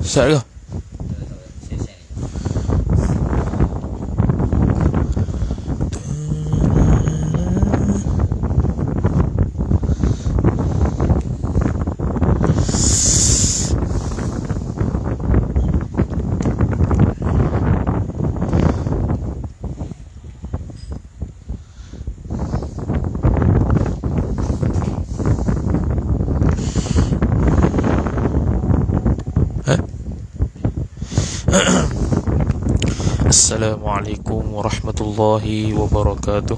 Start ke? Assalamualaikum warahmatullahi wabarakatuh.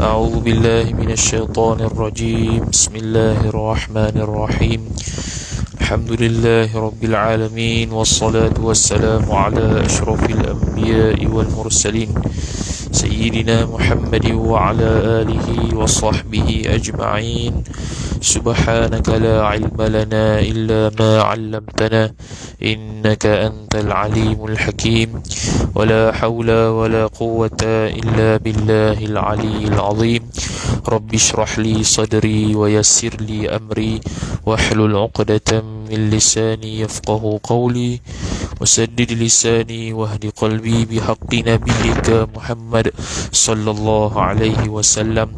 A'udzu billahi minasyaitonir rajim. Bismillahirrahmanirrahim. Alhamdulillahi rabbil alamin wassalatu wassalamu ala asyrafil anbiya'i wal mursalin sayyidina Muhammadin wa ala alihi wa sahbihi ajma'in. Subhanaka la ilma lana illa ma 'allamtana innaka antal alimul hakim. ولا حول ولا قوة إلا بالله العلي العظيم. رب اشرح لي صدري ويسر لي أمري واحلل عقدة من لساني يفقه قولي وسدد لساني واهد قلبي بحق نبيك محمد صلى الله عليه وسلم.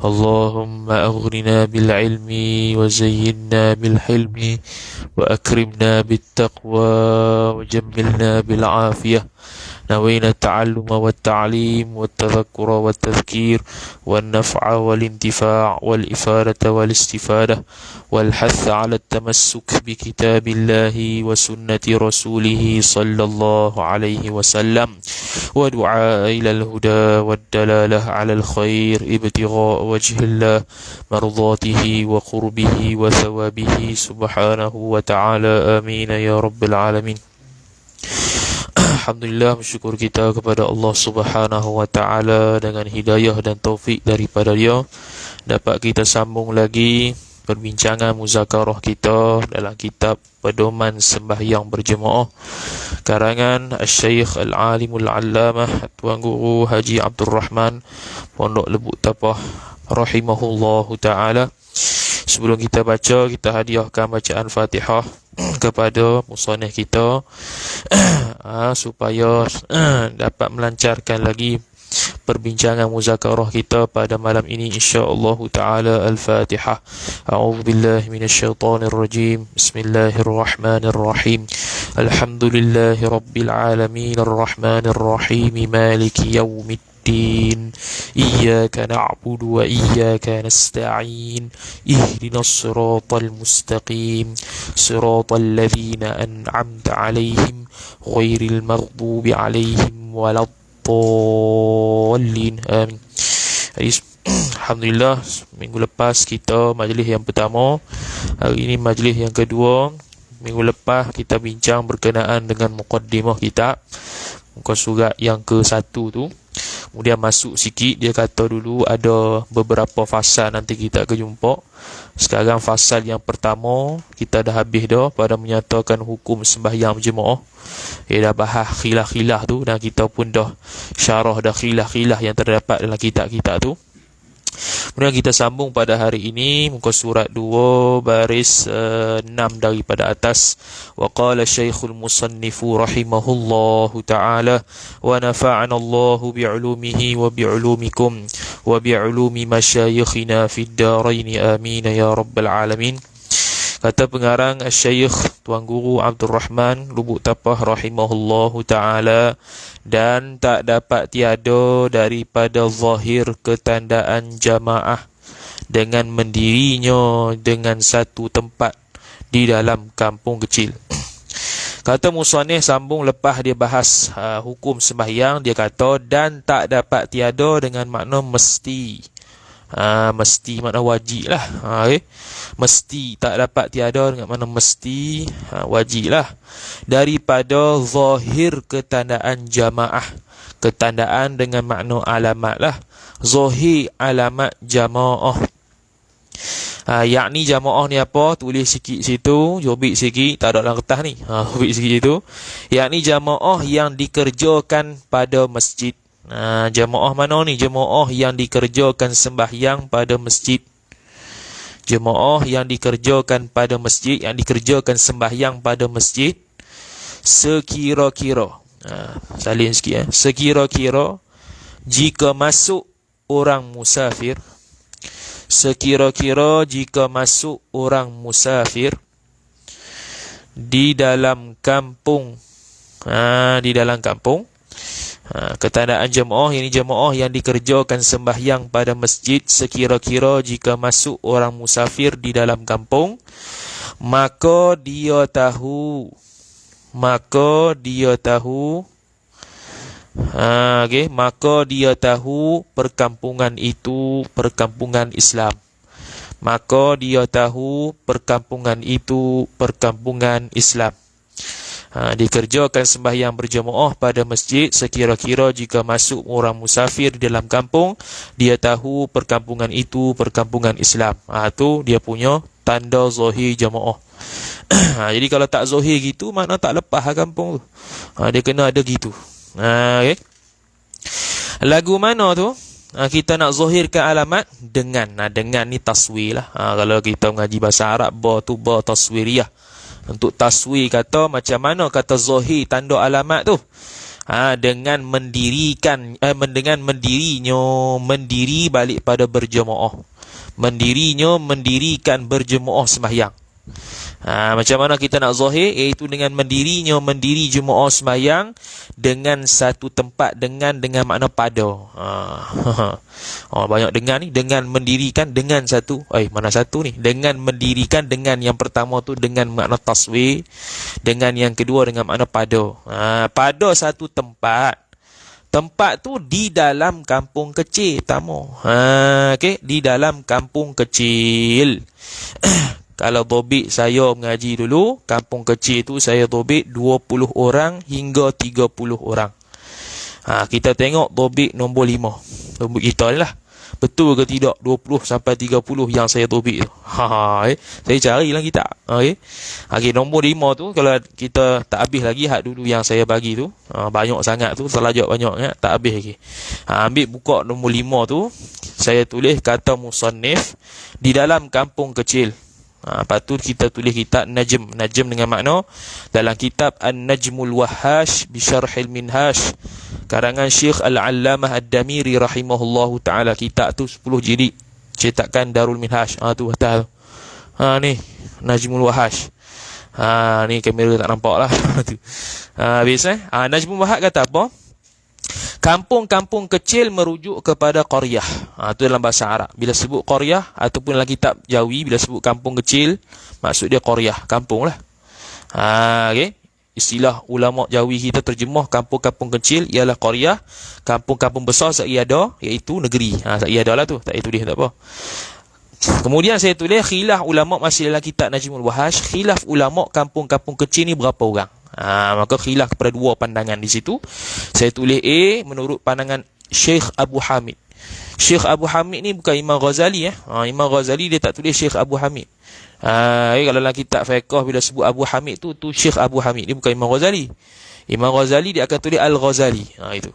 اللهم أغرنا بالعلم وزينا بالحلم وأكرمنا بالتقوى وجملنا بالعافية. نوينا التعلم والتعليم والتذكر والتذكير والنفع والانتفاع والإفادة والاستفادة والحث على التمسك بكتاب الله وسنة رسوله صلى الله عليه وسلم ودعاء إلى الهدى والدلالة على الخير ابتغاء وجه الله مرضاته وقربه وثوابه سبحانه وتعالى. آمين يا رب العالمين. Alhamdulillah, bersyukur kita kepada Allah Subhanahu wa ta'ala dengan hidayah dan taufik daripada Dia dapat kita sambung lagi perbincangan muzakarah kita dalam kitab Pedoman Sembahyang Berjemaah karangan Al-Syeikh Al-Alimul Allamah Tuan Guru Haji Abdul Rahman Pondok Lebuk Tapah rahimahullahu ta'ala. Sebelum kita baca, kita hadiahkan bacaan Fatihah kepada musannif kita supaya dapat melancarkan lagi perbincangan muzakarah kita pada malam ini insya-Allah taala. Al-Fatihah. A'udzu billahi minasyaitonir rajim. Bismillahirrahmanirrahim. Alhamdulillahi rabbil alamin arrahmanir rahim maliki yaumiddin. إياك نعبد وإياك نستعين اهدنا الصراط المستقيم صراط الذين أنعمت عليهم غير المغضوب عليهم ولا الضالين آمين. Alhamdulillah, minggu lepas kita majlis yang pertama, hari ini majlis yang kedua. Minggu lepas kita bincang berkenaan dengan muqaddimah kitab, muka surat yang ke-1 tu. Kemudian masuk sikit, dia kata dulu ada beberapa fasal nanti kita akan jumpa. Sekarang fasal yang pertama kita dah habis dah pada menyatakan hukum sembahyang berjemaah. Dia dah bahas khilaf-khilaf tu dan kita pun dah syarah dah khilaf-khilaf yang terdapat dalam kitab-kitab tu. Kemudian kita sambung pada hari ini muka surat 2 baris 6 daripada atas. Wa qala Syekhul Musannifu rahimahullahu ta'ala wa nafa'ana Allahu bi'ulumihi wa bi'ulumikum wa bi'ulumi masyayikhina fid darain amin ya rabbal alamin. Kata pengarang Syekh Tuan Guru Abdul Rahman Lubuk Tapah rahimahullahu ta'ala, dan tak dapat tiada daripada zahir ketandaan jamaah dengan mendirinya dengan satu tempat di dalam kampung kecil. Kata musannif sambung lepas dia bahas hukum sembahyang, dia kata dan tak dapat tiada dengan makna mesti. Mesti makna wajib lah. Okay? Mesti, tak dapat tiada dengan mana mesti, wajib lah. Daripada zahir ketandaan jamaah, ketandaan dengan makna alamat lah. Zahir alamat jamaah. Yakni jamaah ni apa? Tulis sikit situ, jobik sikit, tak ada dalam kertas ni. Jobik sikit situ. Yakni jamaah yang dikerjakan pada masjid. Jamaah mana ni? Jamaah yang dikerjakan sembahyang pada masjid. Jemaah yang dikerjakan pada masjid, yang dikerjakan sembahyang pada masjid, sekira-kira, salin sikit, sekira-kira jika masuk orang musafir, sekira-kira jika masuk orang musafir di dalam kampung, di dalam kampung. Ketandaan jemaah, ini jemaah yang dikerjakan sembahyang pada masjid, sekira-kira jika masuk orang musafir di dalam kampung, maka dia tahu, maka dia tahu, maka dia tahu perkampungan itu perkampungan Islam. Maka dia tahu perkampungan itu perkampungan Islam. Dikerjakan sembahyang berjemaah pada masjid, sekira-kira jika masuk orang musafir di dalam kampung, dia tahu perkampungan itu perkampungan Islam. Tu dia punya tanda zahir jemaah. Jadi kalau tak zahir gitu, makna tak lepas kampung tu. Dia kena ada gitu. Okay. Lagu mana tu? Kita nak zahirkan alamat dengan. Dengan ni taswir lah. Kalau kita mengaji bahasa Arab, ba tu ba taswiriyah. Untuk taswir kata, macam mana kata zahir tanda alamat tu? Dengan mendirikan, dengan mendirinya, mendiri balik pada berjemaah. Mendirinya, mendirikan berjemaah sembahyang. Macam mana kita nak zahir? Iaitu dengan mendirinya, mendiri jemaah sembahyang dengan satu tempat, dengan makna pada. Banyak dengan ni, dengan mendirikan, dengan satu. Mana satu ni? Dengan mendirikan, dengan yang pertama tu dengan makna taswir, dengan yang kedua dengan makna pada. Pada satu tempat. Tempat tu di dalam kampung kecil, tamu. Okay? Di dalam kampung kecil. Kalau dobit saya mengaji dulu, kampung kecil tu saya dobit 20 orang hingga 30 orang. Kita tengok dobit nombor 5. Dobit kita ni lah. Betul ke tidak 20 sampai 30 yang saya dobit tu? Saya carilah kitab. Okay, nombor 5 tu kalau kita tak habis lagi hak dulu yang saya bagi tu. Banyak sangat tu, selajak banyak tak habis lagi. Ambil buka nombor 5 tu, saya tulis kata musannif di dalam kampung kecil. Lepas tu kita tulis kitab Najm. Najm dengan makna dalam kitab An-Najmul Wahhash bi Syarhil Minhash karangan Syekh Al-Allamah Ad-Damiri rahimahullahu ta'ala. Kitab tu 10 jilid, cetakan Darul Minhash. Tu atas tu. Ni Najmul Wahhash. Ni kamera tak nampak lah. Habis Najmul Wahhash kata apa? Kampung-kampung kecil merujuk kepada qaryah. Itu dalam bahasa Arab. Bila sebut qaryah ataupun dalam kitab Jawi, bila sebut kampung kecil, maksud dia qaryah, kampung lah. Okay. Istilah ulama Jawi kita terjemah kampung-kampung kecil ialah qaryah. Kampung-kampung besar sa'iada, iaitu negeri. Sa'iada lah tu, tak payah tulis tak apa. Kemudian saya tulis khilaf ulama masih dalam kitab Najmul Wahhash. Khilaf ulama kampung-kampung kecil ni berapa orang? Maka khilaf kepada dua pandangan di situ. Saya tulis A menurut pandangan Syekh Abu Hamid. Syekh Abu Hamid ni bukan Imam Ghazali. Imam Ghazali dia tak tulis Syekh Abu Hamid. Kalau dalam kitab fiqh bila sebut Abu Hamid tu Syekh Abu Hamid. Dia bukan Imam Ghazali. Imam Ghazali dia akan tulis Al-Ghazali. Itu.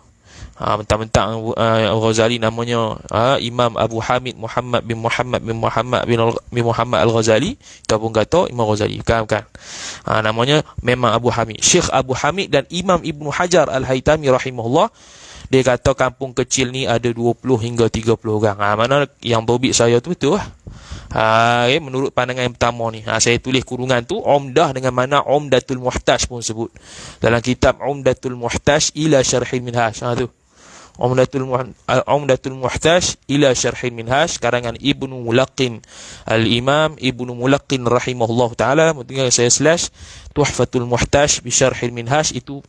Mentang-mentang Ghazali namanya Imam Abu Hamid Muhammad bin Muhammad bin Muhammad bin Muhammad Al-Ghazali, kita pun kata Imam Ghazali. Bukan. Namanya memang Abu Hamid. Syekh Abu Hamid dan Imam Ibnu Hajar Al-Haytami rahimahullah, dia kata kampung kecil ni ada 20 hingga 30 orang. Mana yang dobit saya tu betul lah. Menurut pandangan yang pertama ni, saya tulis kurungan tu Umdah dengan mana Umdatul Muhtaj pun sebut dalam kitab Umdatul Muhtaj ila Syarhil Minhaj. Tu Umdatul Muhtaj ila Syarhil Minhaj karangan Ibnu Mulaqqin, Al-Imam Ibnu Mulaqqin rahimahullah taala. Mungkin saya slash Tuhfatul Muhtaj bi Syarhil Minhaj, itu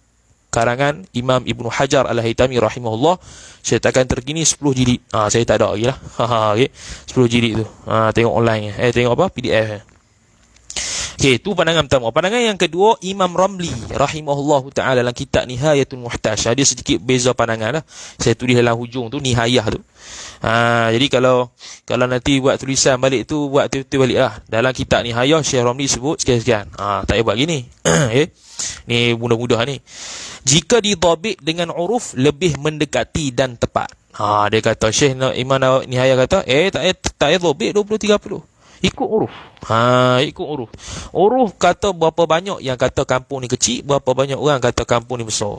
karangan Imam Ibnu Hajar Al-Haytami rahimahullah, cetakan terkini 10 jilid. Saya tak ada lagi lah. Okay. 10 jilid tu. Tengok online. Tengok apa? PDF. Okey, itu pandangan pertama. Pandangan yang kedua, Imam Ramli rahimahullahu taala dalam kitab Nihayatul Muhtaj. Ada sedikit beza pandangan lah. Saya tulis dalam hujung tu nihayah tu. Jadi kalau nanti buat tulisan balik tu, buat tu balik lah. Dalam kitab Nihayah Syekh Ramli sebut sekian-sekian. Tak payah buat gini. Okay. Ni mudah-mudah ni. Jika didhabit dengan uruf lebih mendekati dan tepat. Dia kata Syekh Imam Nihayah kata, tak payah dhabit 20 30. Ikut uruf. Ikut uruf. Uruf kata berapa banyak yang kata kampung ni kecil, berapa banyak orang kata kampung ni besar.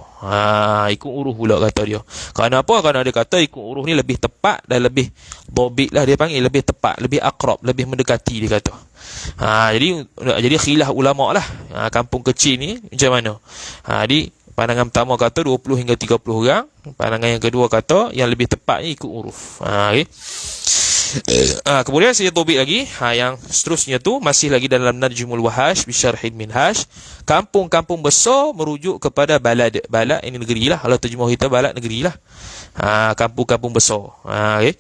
Ikut uruf pula kata dia. Kerana apa? Kerana dia kata ikut uruf ni lebih tepat dan lebih dhabit lah, dia panggil lebih tepat, lebih akrab, lebih mendekati dia kata. Jadi khilaf ulama lah. Kampung kecil ni macam mana? Jadi pandangan pertama kata 20 hingga 30 orang. Pandangan yang kedua kata yang lebih tepatnya ikut uruf. Okay. Kemudian saya tobik lagi. Yang seterusnya tu masih lagi dalam Najmul Wahash Bisyarhil Minhaj. Kampung-kampung besar merujuk kepada balad. Balad ini negeri lah. Kalau terjemah kita balad negeri lah. Kampung-kampung besar. Okay.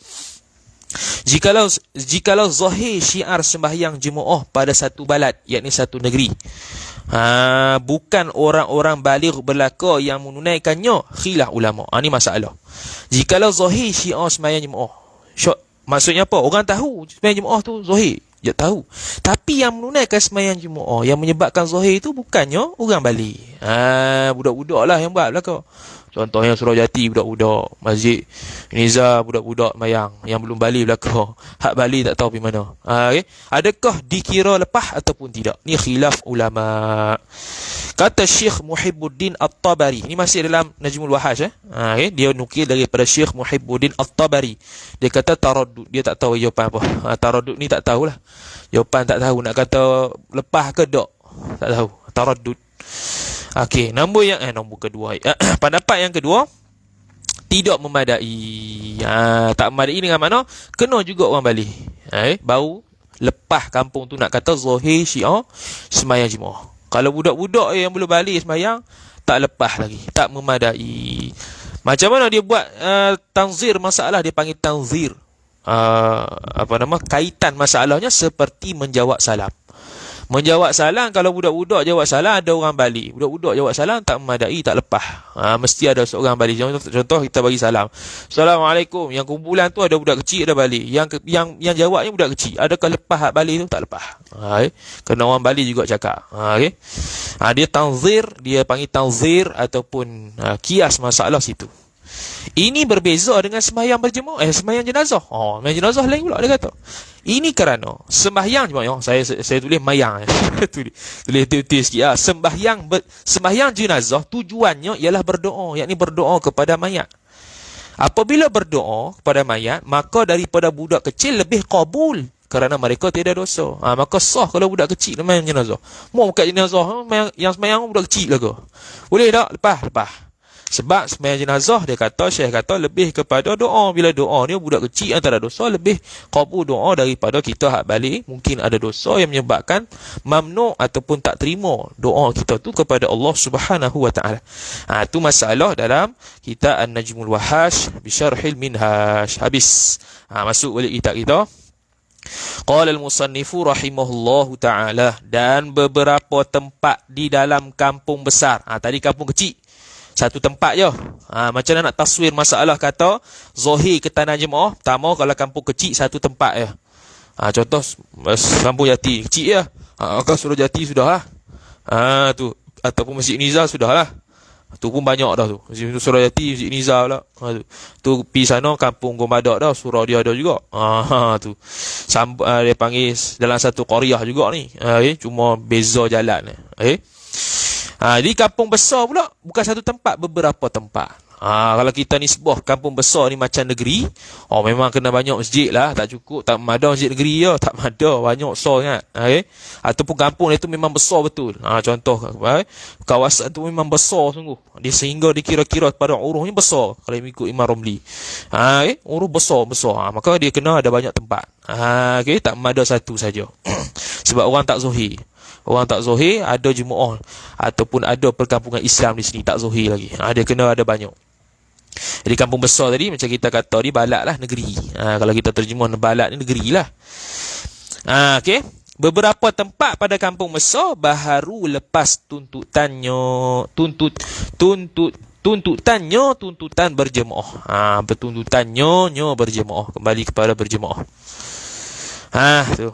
Jikalau zahir syiar sembahyang jemaah pada satu balad, yakni satu negeri, bukan orang-orang baligh belaka yang menunaikannya, khilaf ulama. Ni masalah. Jikalau zahir syiar sembahyang jemaah, maksudnya apa? Orang tahu sembahyang jemaah tu zahir, dia tahu. Tapi yang menunaikan sembahyang jemaah, yang menyebabkan zahir itu bukannya orang baligh. Budak-budak lah yang buat belaka. Contohnya Surajati budak-budak, Masjid Niza budak-budak mayang yang belum balik belaka. Hak balik tak tahu pergi mana. Okay. Adakah dikira lepas ataupun tidak? Ni khilaf ulama. Kata Syekh Muhibbuddin At-Tabari. Ini masih dalam Najmul Wahash. Okay. Dia nukil daripada Syekh Muhibbuddin At-Tabari. Dia kata taraddud. Dia tak tahu jawapan apa. Taraddud ni tak tahulah. Jawapan tak tahu. Nak kata lepas ke tak? Tak tahu. Taraddud. Okey, nombor kedua. Pendapat yang kedua, tidak memadai. Tak memadai dengan mana? Kena juga orang balik. Baru lepas kampung tu nak kata zahir syiar sembahyang jemaah. Kalau budak-budak yang belum balik sembahyang, tak lepas lagi, tak memadai. Macam mana dia buat tanzir masalah? Dia panggil tanzir. Kaitan masalahnya seperti menjawab salam. Menjawab salam, kalau budak-budak jawab salam, ada orang balik. Budak-budak jawab salam tak memadai, tak lepas. Mesti ada seorang balik. Contoh kita bagi salam, Assalamualaikum. Yang kumpulan tu ada budak kecil, ada balik. Yang jawabnya budak kecil. Adakah lepas hak balik tu? Tak lepas. Kena orang balik juga cakap. Dia tanzir, dia panggil tanzir ataupun kias masalah situ. Ini berbeza dengan sembahyang berjemaah, sembahyang jenazah. Sembahyang jenazah lain pula dia kata. Ini kerana sembahyang jemaah, saya tulis mayang. tulis sikit. Sembahyang jenazah tujuannya ialah berdoa, yakni berdoa kepada mayat. Apabila berdoa kepada mayat, maka daripada budak kecil lebih qabul kerana mereka tidak dosa. Maka sah kalau budak kecil sembahyang jenazah. Mau bukan jenazah, yang sembahyang budak kecil lah ke? Boleh tak? Lepas. Sebab sembahyang jenazah, Syekh kata lebih kepada doa. Bila doa ni budak kecil yang tak ada dosa, lebih qabul doa daripada kita hak balik mungkin ada dosa yang menyebabkan mamnu' ataupun tak terima doa kita tu kepada Allah Subhanahu wa taala. Tu masalah dalam kitab An-Najmul Wahash Bisyarhil Minhaj. Habis. Masuk balik kitab kita. Qala al-musannifu rahimahullahu ta'ala. Dan beberapa tempat di dalam kampung besar. Tadi kampung kecil, satu tempat je. Macam mana nak taswir masalah kata zahir ke tanah jemaah? Pertama, kalau kampung kecil, satu tempat je. Contoh kampung Jati kecil je. Kalau Surajati sudah lah. Tu ataupun Masjid Niza sudah lah. Tu pun banyak dah tu. Surajati, Masjid Niza pula. Tu pergi sana kampung Gomadak dah, surau dia ada juga. Tu. Dia panggil dalam satu qaryah juga ni. Cuma beza jalan. Di kampung besar pula, bukan satu tempat, beberapa tempat. Kalau kita ni sebuah kampung besar ni macam negeri, memang kena banyak masjid lah. Tak cukup, tak ada masjid negeri je. Tak ada, banyak besar kan. Ataupun kampung itu memang besar betul. Contoh, kawasan tu memang besar sungguh. Sehingga dikira-kira pada uruf ni besar. Kalau ikut Imam Ramli. Uruf besar. Maka dia kena ada banyak tempat. Tak ada satu saja. Sebab orang tak zahir. Orang tak zohir, ada jemaah ataupun ada perkampungan Islam di sini tak zohir lagi. Dia kena ada banyak. Jadi kampung besar tadi macam kita kata ni balak lah negeri. Kalau kita terjemah balak ni negeri lah. Okey. Beberapa tempat pada kampung besar baharu lepas tuntutan berjemaah. Bertuntutannya berjemaah, kembali kepada berjemaah. Tu.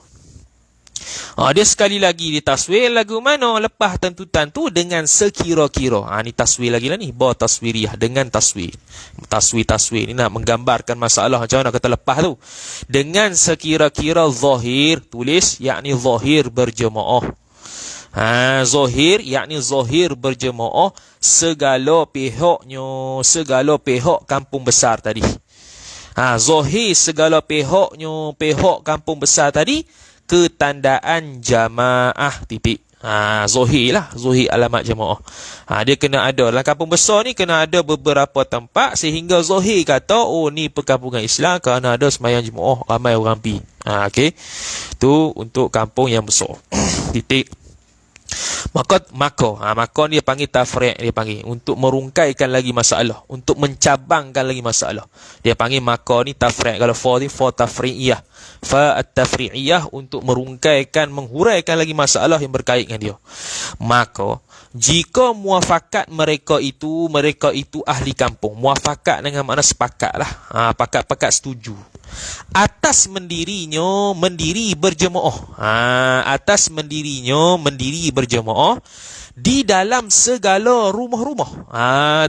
Dia sekali lagi ditaswir lagu mana lepas tuntutan tu dengan sekira-kira. Ni taswir lagi lah ni, ba taswiriyah dengan taswir. Taswir ni nak menggambarkan masalah macam mana kata lepas tu. Dengan sekira-kira zahir, tulis yakni zahir berjemaah. Zahir yakni zahir berjemaah segala pihak kampung besar tadi. Zahir segala pihak kampung besar tadi ketandaan jamaah titik. Zahir lah, zahir alamat jamaah. Dia kena ada dalam kampung besar ni, kena ada beberapa tempat sehingga zahir kata ni perkampungan Islam kerana ada sembahyang jemaah ramai orang pi. Okey. Tu untuk kampung yang besar. Titik. Maka dia panggil tafri', dia panggil untuk merungkaikan lagi masalah, untuk mencabangkan lagi masalah. Dia panggil maka ni tafri'. Kalau fa ni fa tafri'iyah. Fa at-tafri'iyah untuk merungkaikan, menghuraikan lagi masalah yang berkait dengan dia. Maka jika muafakat mereka itu ahli kampung. Muafakat dengan makna sepakat lah. Pakat setuju. Atas mendiri berjemaah. Atas mendiri berjemaah di dalam segala rumah-rumah.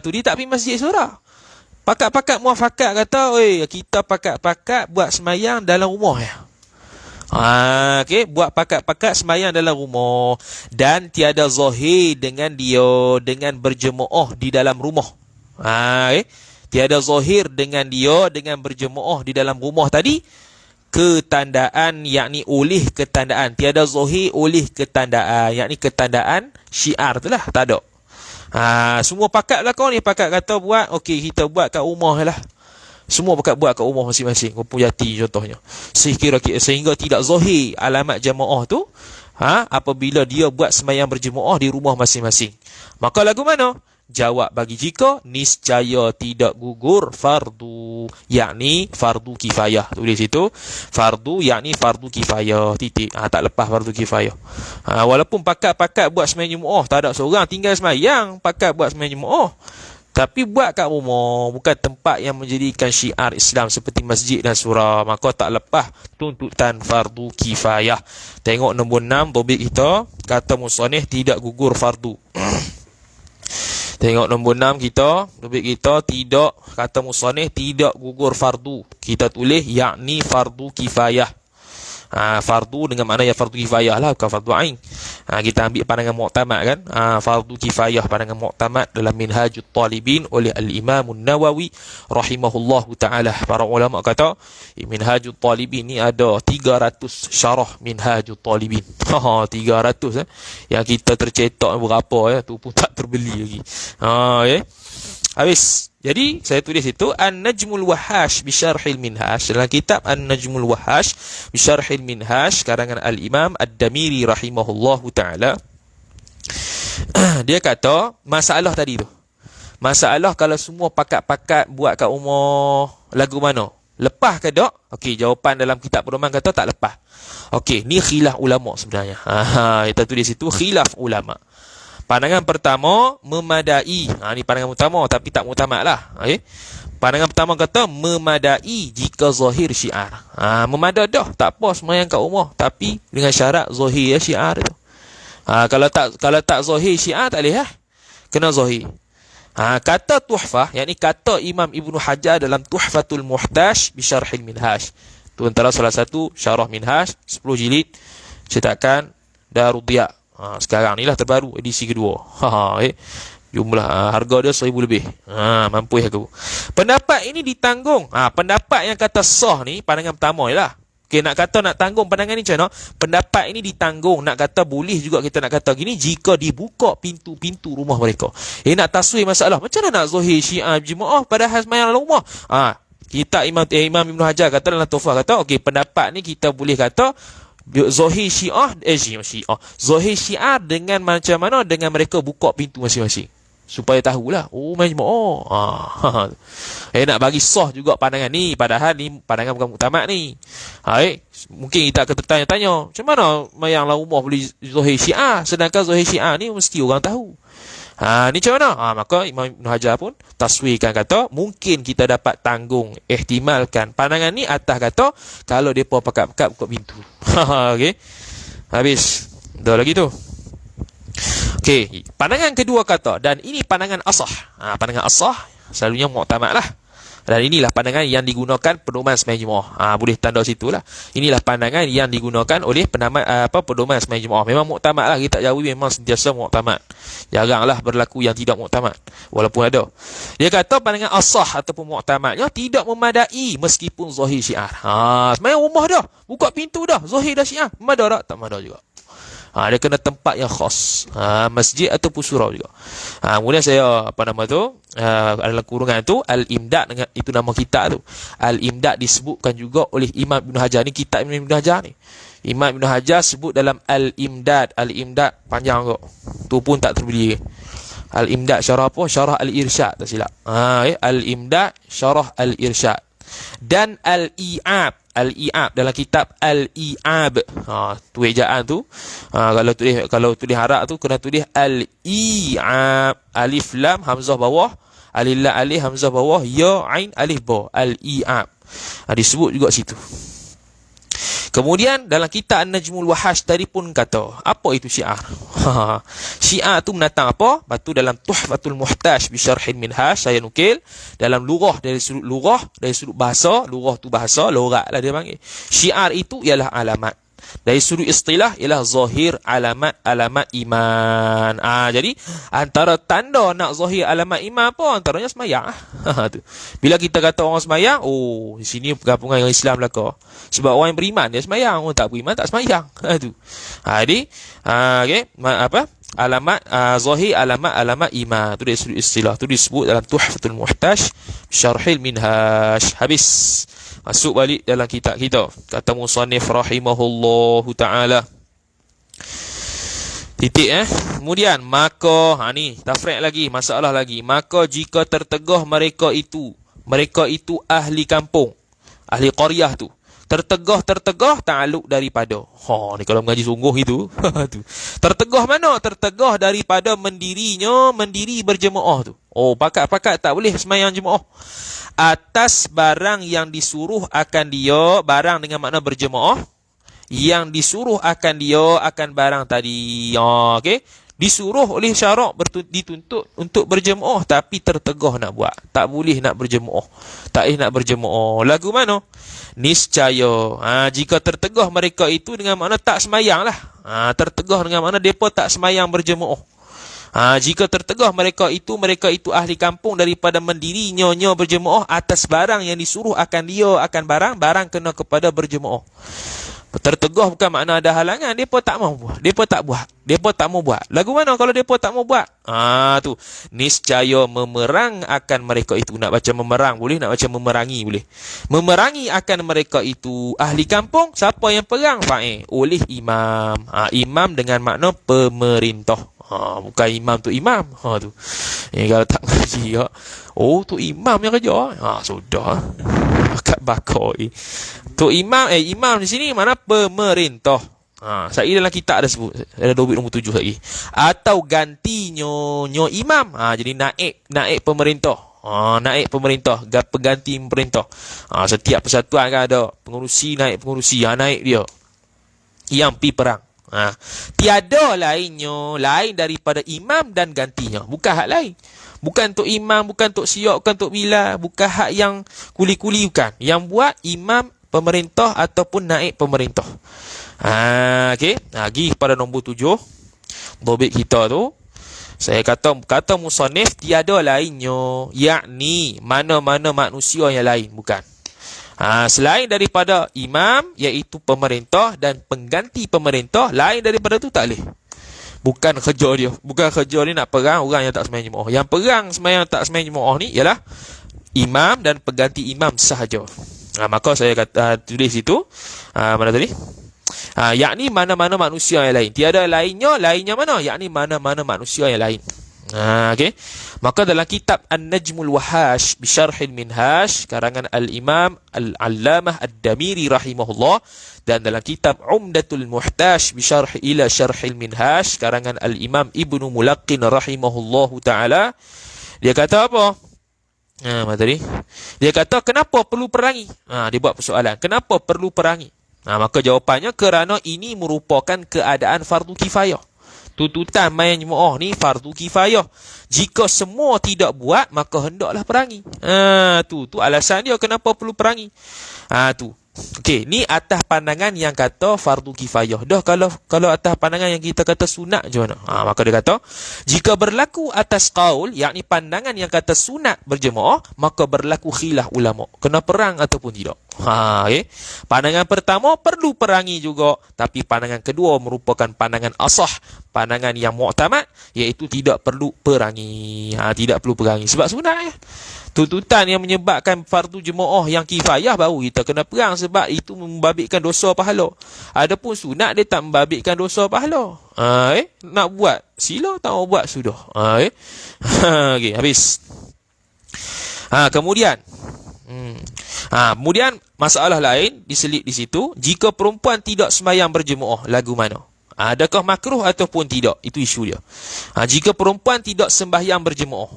Tu dia tak pergi masjid surah. Pakat-pakat muafakat kata, kita pakat-pakat buat semayang dalam rumah ya. Okey, buat pakat-pakat semayang dalam rumah dan tiada zahir dengan dia dengan berjemaah di dalam rumah. Tiada zahir dengan dia dengan berjemaah di dalam rumah tadi, ketandaan yakni oleh ketandaan. Tiada zahir oleh ketandaan, yakni ketandaan syiar tu lah, tak ada. Semua pakat lah kau ni, pakat kata buat, okey kita buat kat rumah lah. Semua pakat buat kat rumah masing-masing, Kampung Jati contohnya. Sehingga tidak zahir alamat jemaah tu, apabila dia buat sembahyang berjemaah di rumah masing-masing. Maka lagu mana? Jawab bagi jika niscaya tidak gugur fardu, yakni fardu kifayah. Tulis situ fardu yakni fardu kifayah titik. Tak lepas fardu kifayah. Walaupun pakat-pakat buat sembahyang Jumaat, tak ada seorang tinggal sembahyang, pakat buat sembahyang Jumaat, tapi buat kat rumah, bukan tempat yang menjadikan syiar Islam seperti masjid dan surau, maka tak lepas tuntutan fardu kifayah. Tengok nombor 6 topik kita, kata musannif tidak gugur fardu. Tengok nombor 6 kita, topik kita tidak, kata musannif tidak gugur fardu. Kita tulis yakni fardu kifayah. Fardu dengan makna yang fardu kifayah lah, bukan fardu ain. Kita ambil pandangan mu'tamad kan. Fardu kifayah, pandangan mu'tamad dalam Minhajut Talibin oleh Al-Imam Nawawi rahimahullahu ta'ala. Para ulama kata Minhajut Talibin ni ada 300 syarah Minhajut Talibin. 300 yang kita tercetak berapa tu pun tak terbeli lagi. Habis. Jadi saya tulis itu An-Najmul Wahash bi Syarhil Minhaj. Dalam kitab An-Najmul Wahash bi Syarhil Minhaj karangan Al-Imam Ad-Damiri rahimahullahu taala. Dia kata masalah tadi tu. Masalah kalau semua pakat-pakat buat kat rumah, lagu mana? Lepas ke tak? Okey, jawapan dalam kitab pedoman kata tak lepas. Okey, ni khilaf ulama sebenarnya. Kita tulis itu khilaf ulama. Pandangan pertama memadai. Ni pandangan utama tapi tak mutamak lah. Pandangan pertama kata memadai jika zahir syiar. Memadai dah, tak apa sembahyang kat rumah, tapi dengan syarat zahir syiar tu. Kalau tak zahir syiar tak boleh kena zahir. Kata Tuhfah, yakni kata Imam Ibnu Hajar dalam Tuhfatul Muhtaj bi Syarhil Minhaj. Tu antara salah satu syarah Minhaj 10 jilid cetakan Darud Diya. Sekarang ni lah terbaru edisi kedua. Jumlah harga dia 1,000 lebih. Mampu aku. Pendapat ini ditanggung. Pendapat yang kata sah ni pandangan pertama jelah. Okey, nak kata nak tanggung pandangan ni macam mana? Pendapat ini ditanggung. Nak kata boleh juga kita nak kata gini jika dibuka pintu-pintu rumah mereka. Nak taswir masalah. Macam mana nak zahir syiar jemaah padahal sembahyang dalam rumah? Kita Imam Ibnu Hajar kata dalam Tuhfah kata okey, pendapat ni kita boleh kata Zahir Syiah Zahir Syiar dengan macam mana? Dengan mereka buka pintu masing-masing supaya tahulah, oh main jemaah. Nak bagi sah juga pandangan ni, padahal ni pandangan bukan muktamad ni. Mungkin kita akan tertanya-tanya, macam mana mayang lah rumah boleh Zahir Syiar, sedangkan Zahir Syiar ni mesti orang tahu. Ni macam mana? Maka Imam Ibn Hajar pun taswirkan kata, mungkin kita dapat tanggung, ihtimalkan pandangan ni atas kata, kalau mereka pakat-pakat buka pintu. Okey. Habis. Dah lagi tu. Okey, pandangan kedua kata, dan ini pandangan asah. Pandangan asah selalunya muktamad lah. Dan inilah pandangan yang digunakan pedoman sembahyang Jumaat. Boleh tanda situlah. Inilah pandangan yang digunakan oleh pedoman sembahyang Jumaat. Memang muktamad lah, kita Jawi memang sentiasa muktamad. Jaranglah berlaku yang tidak muktamad, walaupun ada. Dia kata pandangan asah ataupun muktamadnya tidak memadai meskipun zahir syiar. Sembahyang rumah dah, buka pintu dah, zahir dah syiar, memadai tak? Tak memadai juga. Dia kena tempat yang khas, masjid ataupun surau juga. Kemudian saya dalam kurungan tu Al-Imdad, dengan itu nama kitab tu. Al-Imdad disebutkan juga oleh Imam Ibn Hajar. Ni kitab Imam Ibn Hajar ni. Imam Ibn Hajar sebut dalam Al-Imdad. Al-Imdad panjang kok. Tu pun tak terbeli. Al-Imdad syarah apa? Syarah Al-Irsyad, tak silap. Al-Imdad syarah Al-Irsyad. Dan Al-I'ab. Al-I'ab dalam kitab Al-I'ab. Tu ejaan tu. Kalau tulis Arab tu kena tulis Al-I'ab. Alif lam hamzah bawah, alif lam alif hamzah bawah, ya ain alif ba. Al-I'ab. Disebut juga situ. Kemudian dalam kitab An-Najmul Wahash tadi pun kata, apa itu syiar? Syiar tu menatang apa? Batu dalam Tuhfatul Muhtaj bi Syarhil Minhaj, saya nukil dalam lurah, dari sudut bahasa, lurah tu bahasa, lorak lah dia panggil. Syiar itu ialah alamat. Dari sudut istilah ialah zahir alamat iman. Jadi antara tanda nak zahir alamat iman apa? Antaranya semayang. Tu. Bila kita kata orang semayang, di sini pergabungan yang Islam belaka. Sebab orang yang beriman dia semayang, orang tak beriman tak semayang. Tu. Jadi alamat zahir alamat iman tu dari sudut istilah, tu disebut dalam Tuhfatul Muhtaj Syarhil Minhaj. Habis. Masuk balik dalam kitab kita. Kata musannif rahimahullahu ta'ala. Titik Kemudian, maka, ni, tafriq lagi, masalah lagi. Maka jika tertegah mereka itu ahli kampung, ahli qaryah tu. Tertegah ta'aluk daripada. Ni kalau mengaji sungguh itu. Tertegah mana? Tertegah daripada mendiri berjemaah tu. Pakat-pakat tak boleh semayang jemaah. Atas barang yang disuruh akan dia, barang dengan makna berjemaah, yang disuruh akan dia akan barang tadi. Okey, disuruh oleh syarak, dituntut untuk berjemaah, tapi tertegah nak buat, tak boleh nak berjemaah, tak boleh nak berjemaah. Lagu mana? Niscaya. Jika tertegah mereka itu dengan makna tak semayang lah. Tertegah dengan makna mereka tak semayang berjemaah. Jika tertegah mereka itu ahli kampung daripada mendiri nyonya berjemaah atas barang yang disuruh akan dia akan barang kena kepada berjemaah. Tertegah bukan makna ada halangan, depa tak mau buat, depa tak mau buat. Lagu mana kalau depa tak mau buat? Tu niscaya memerang akan mereka itu. Nak baca memerang boleh, nak baca memerangi boleh. Memerangi akan mereka itu ahli kampung. Siapa yang perang? Oleh imam. Imam dengan makna pemerintah. Bukan imam tu imam. Tu. Kalau tak ngaji tu imam yang kerja. Sudah. Kat bakar. Tu imam di sini mana pemerintah. Saya dalam kitab ada sebut. Ada dobit nombor 7 lagi. Atau ganti nyo imam. Jadi naik pemerintah. Naik pemerintah, pengganti pemerintah. Setiap persatuan kan ada pengurusi, naik dia. Yang pi perang. Tiada lain daripada imam dan gantinya. Bukan hak lain. Bukan untuk imam, bukan untuk siok, bukan untuk bila, bukan hak yang kuli-kuli, bukan. Yang buat imam pemerintah ataupun naik pemerintah. Okey. Lagi pada nombor 7. Dobit kita tu. Saya kata musannif tiada lainnya, yakni mana-mana manusia yang lain, bukan. Selain daripada imam, iaitu pemerintah dan pengganti pemerintah, lain daripada tu tak boleh. Bukan kerja dia. Bukan kerja dia nak perang orang yang tak sembahyang jemaah. Yang perang sembahyang tak sembahyang jemaah ni ialah imam dan pengganti imam sahaja. Maka saya kata tulis itu. Mana tadi? Yakni mana-mana manusia yang lain. Tiada lainnya mana? Yakni mana-mana manusia yang lain. Okey. Maka dalam kitab An-Najmul Wahash bi Syarhil Minhaj karangan Al-Imam Al-Allamah Ad-Damiri rahimahullah, dan dalam kitab Umdatul Muhtaj bi Syarh ila Syarhil Minhaj karangan Al-Imam Ibnu Mulaqqin rahimahullahu taala, dia kata apa? Tadi dia kata kenapa perlu perangi? Dia buat persoalan, kenapa perlu perangi? Maka jawapannya kerana ini merupakan keadaan fardu kifayah. Tuntutan main jemaah ni fardu kifayah. Jika semua tidak buat, maka hendaklah perangi. Tu alasan dia kenapa perlu perangi. Tu. Okey, ni atas pandangan yang kata fardu kifayah. Dah kalau atas pandangan yang kita kata sunat je mana? Maka dia kata, jika berlaku atas qaul, yakni pandangan yang kata sunat berjemaah, maka berlaku khilaf ulama. Kena perang ataupun tidak. Okay. Pandangan pertama perlu perangi juga, tapi pandangan kedua merupakan pandangan asah, pandangan yang mu'tamad, iaitu tidak perlu perangi. Tidak perlu perangi sebab sunat ya. Tuntutan yang menyebabkan fardu jemaah yang kifayah baru kita kena perang, sebab itu membabitkan dosa pahala. Adapun sunat dia tak membabitkan dosa pahala. Nak buat sila, tak mau buat sudah. Okey, habis. Kemudian kemudian masalah lain diselit di situ, jika perempuan tidak sembahyang berjemaah lagu mana? Adakah makruh ataupun tidak? Itu isu dia. Jika perempuan tidak sembahyang berjemaah,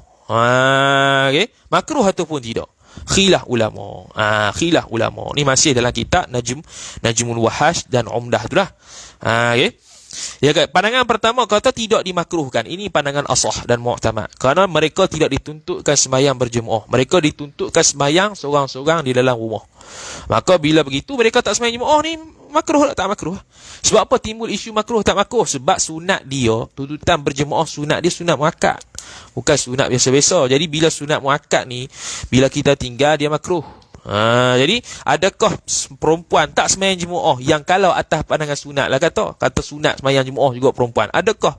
okay, makruh ataupun tidak? Khilaf ulama. Khilaf ulama. Ni masih dalam kitab Najmul Wahash dan Umdah tu lah. Okay. Ya, pandangan pertama kata tidak dimakruhkan. Ini pandangan asah dan mu'tamad. Kerana mereka tidak dituntutkan sembahyang berjemaah. Mereka dituntutkan sembahyang seorang-seorang di dalam rumah. Maka bila begitu mereka tak sembahyang jemaah ni makruh tak makruh? Sebab apa timbul isu makruh tak makruh? Sebab sunat dia, tuntutan berjemaah sunat dia sunat muakkad. Bukan sunat biasa-biasa. Jadi bila sunat muakkad ni, bila kita tinggal dia makruh. Jadi adakah perempuan tak sembahyang jemaah yang kalau atas pandangan sunat lah kata sunat sembahyang jemaah juga perempuan, adakah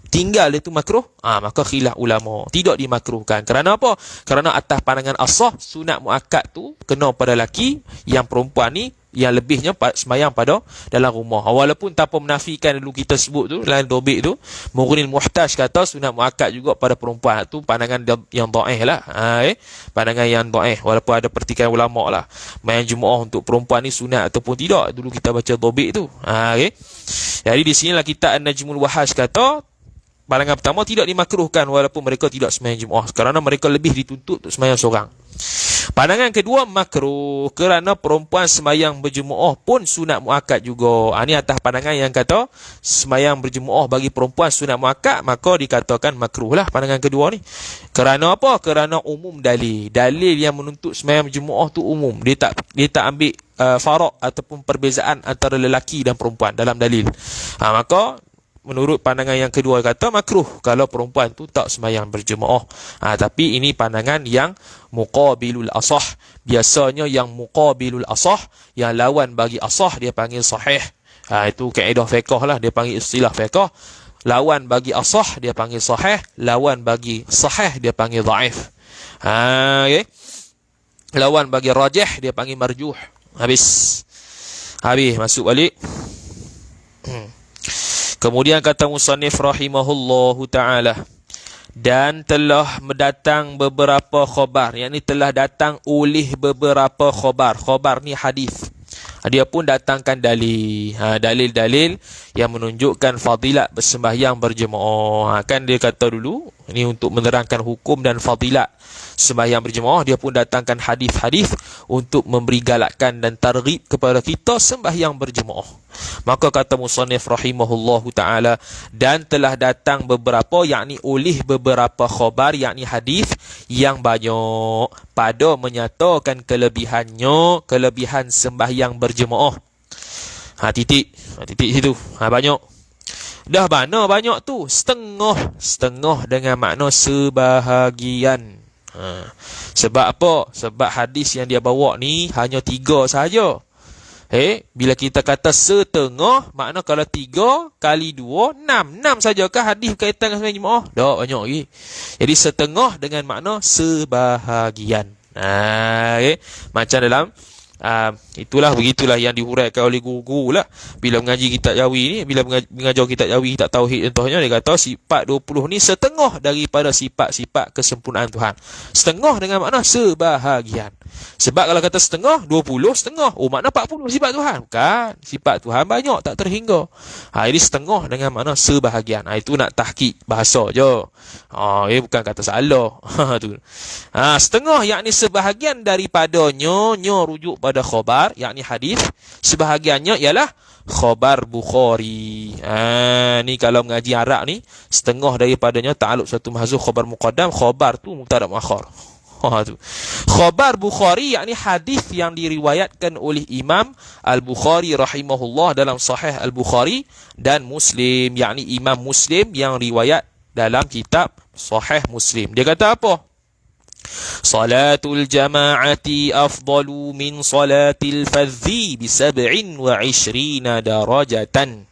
tinggal itu makruh? Maka khilaf ulama, tidak dimakruhkan. Kerana apa? Kerana atas pandangan asah sunat muakkad tu kena pada lelaki, yang perempuan ni yang lebihnya sembahyang pada dalam rumah. Walaupun tanpa menafikan dulu kita sebut tu dalam dobik tu, Mughnil Muhtaj kata sunat muakkad juga pada perempuan. Tu pandangan yang dhaif lah. Pandangan yang dhaif, walaupun ada pertikaian ulama lah, main jemaah untuk perempuan ni sunat ataupun tidak. Dulu kita baca dobik tu. Jadi di sinilah kita An-Najmul Wahash kata pandangan pertama tidak dimakruhkan walaupun mereka tidak sembahyang jemaah, kerana mereka lebih dituntut untuk sembahyang seorang. Pandangan kedua makruh kerana perempuan sembahyang berjemaah pun sunat muakkad juga. Ini atas pandangan yang kata sembahyang berjemaah bagi perempuan sunat muakkad, maka dikatakan makruh lah pandangan kedua ni. Kerana apa? Kerana umum dalil yang menuntut sembahyang berjemaah tu umum. Dia tak ambil farak ataupun perbezaan antara lelaki dan perempuan dalam dalil. Maka menurut pandangan yang kedua kata makruh kalau perempuan tu tak sembahyang berjemaah. Tapi ini pandangan yang muqabilul asah. Biasanya yang muqabilul asah, yang lawan bagi asah, dia panggil sahih. Itu kaedah fiqh lah, dia panggil istilah fiqh. Lawan bagi asah dia panggil sahih, lawan bagi sahih dia panggil dhaif. Okay. Lawan bagi rajih dia panggil marjuh. Habis masuk balik. Kemudian kata musannif rahimahullahu ta'ala, dan telah mendatang beberapa khabar, yakni telah datang oleh beberapa khabar. Khabar ni hadis. Dia pun datangkan dalil yang menunjukkan fadilat bersembahyang berjemaah. Kan dia kata dulu ini untuk menerangkan hukum dan fadilat sembahyang berjemaah, dia pun datangkan hadis-hadis untuk memberi galakan dan targhib kepada kita sembahyang berjemaah. Maka kata musannif rahimahullahu ta'ala, dan telah datang beberapa, yakni oleh beberapa khabar, yakni hadis yang banyak pada menyatakan kelebihan sembahyang berjemaah. Titik situ. Banyak. Dah mana banyak tu? Setengah dengan makna sebahagian. Sebab apa? Sebab hadis yang dia bawa ni hanya 3 sahaja. Bila kita kata setengah, makna kalau 3 kali 2, 6 sajakah hadis berkaitan dengan sembahyang jemaah? Tak banyak lagi. Jadi setengah dengan makna sebahagian. Macam dalam Itulah begitulah yang dihuraikan oleh guru-guru lah bila mengaji kitab Jawi ni. Bila mengajar kitab Jawi, kitab Tauhid contohnya, dia kata sifat 20 ni setengah daripada sifat-sifat kesempurnaan Tuhan. Setengah dengan makna sebahagian. Sebab kalau kata setengah, 20 setengah, makna 40 sifat Tuhan. Bukan, sifat Tuhan banyak tak terhingga. Jadi setengah dengan makna sebahagian. Itu nak tahqiq bahasa je. Bukan kata salah. Tu. Setengah yakni sebahagian daripadanya, rujuk pada khabar yakni hadis. Sebahagiannya ialah khabar Bukhari. Ni kalau mengaji Arab ni, setengah daripadanya ta'alluq satu mahzuf khabar muqaddam, khabar tu mubtada muakhar. Tu. Khabar Bukhari yakni hadis yang diriwayatkan oleh Imam Al-Bukhari rahimahullah dalam Sahih Al-Bukhari dan Muslim, yakni Imam Muslim yang riwayat dalam kitab Sahih Muslim. Dia kata apa? Salatul jama'ati afdalu min salatil fadhi bi 27 darajatan.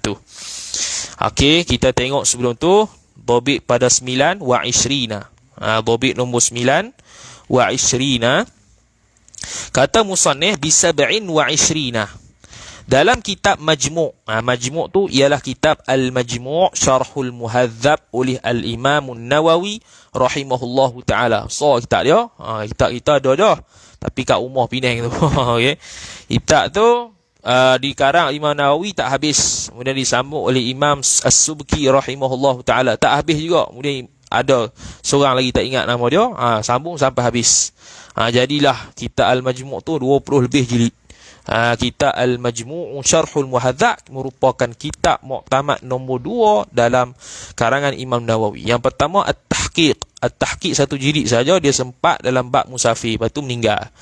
Tu. Okey, kita tengok sebelum tu dhabit pada 9 wa 20. Dhabit nombor 9 wa 20. Kata musannif bi 27. Dalam kitab Majmu'. Majmu' tu ialah kitab Al-Majmu' Syarhul Muhadzab oleh Al-Imam Nawawi rahimahullahu ta'ala. So, kitab dia, kitab kita ada dah. Tapi kat rumah Penang tu. Okay. Kitab tu dikarang Imam Nawawi tak habis. Kemudian disambung oleh Imam As-Subki rahimahullahu ta'ala. Tak habis juga. Kemudian ada seorang lagi tak ingat nama dia. Sambung sampai habis. Jadilah kitab Al-Majmu' tu 20 lebih jilid. Kitab Al-Majmu' Syarhul Muhadzab merupakan kitab muktamad nombor 2 dalam karangan Imam Nawawi. Yang pertama At-Tahqiq. At-Tahqiq satu jilid saja, dia sempat dalam bab musafir, lepas tu meninggal.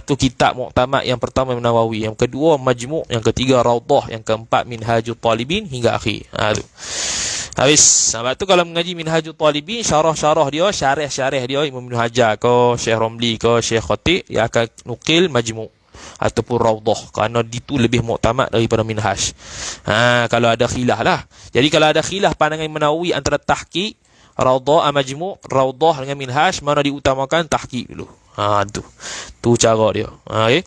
Tu kitab muktamad yang pertama Imam Nawawi. Yang kedua Majmu', yang ketiga Raudhah, yang keempat Minhajul Talibin hingga akhir. Tu. Habis. Sebab tu kalau mengaji Minhajul Talibin, syarah-syarah dia, syarah-syarah dia Imam Ibn Hajar ke Syekh Romli ke Syekh Khatib, dia akan nukil Majmu' ataupun Raudhah, kerana itu lebih muktamad daripada Minhaj. Kalau ada khilaf lah. Jadi kalau ada khilaf pandangan Imam Nawawi antara tahqiq, Raudhah, Majmu', Raudhah dengan Minhaj, mana diutamakan? Tahqiq dulu. Tu cara dia. Okay.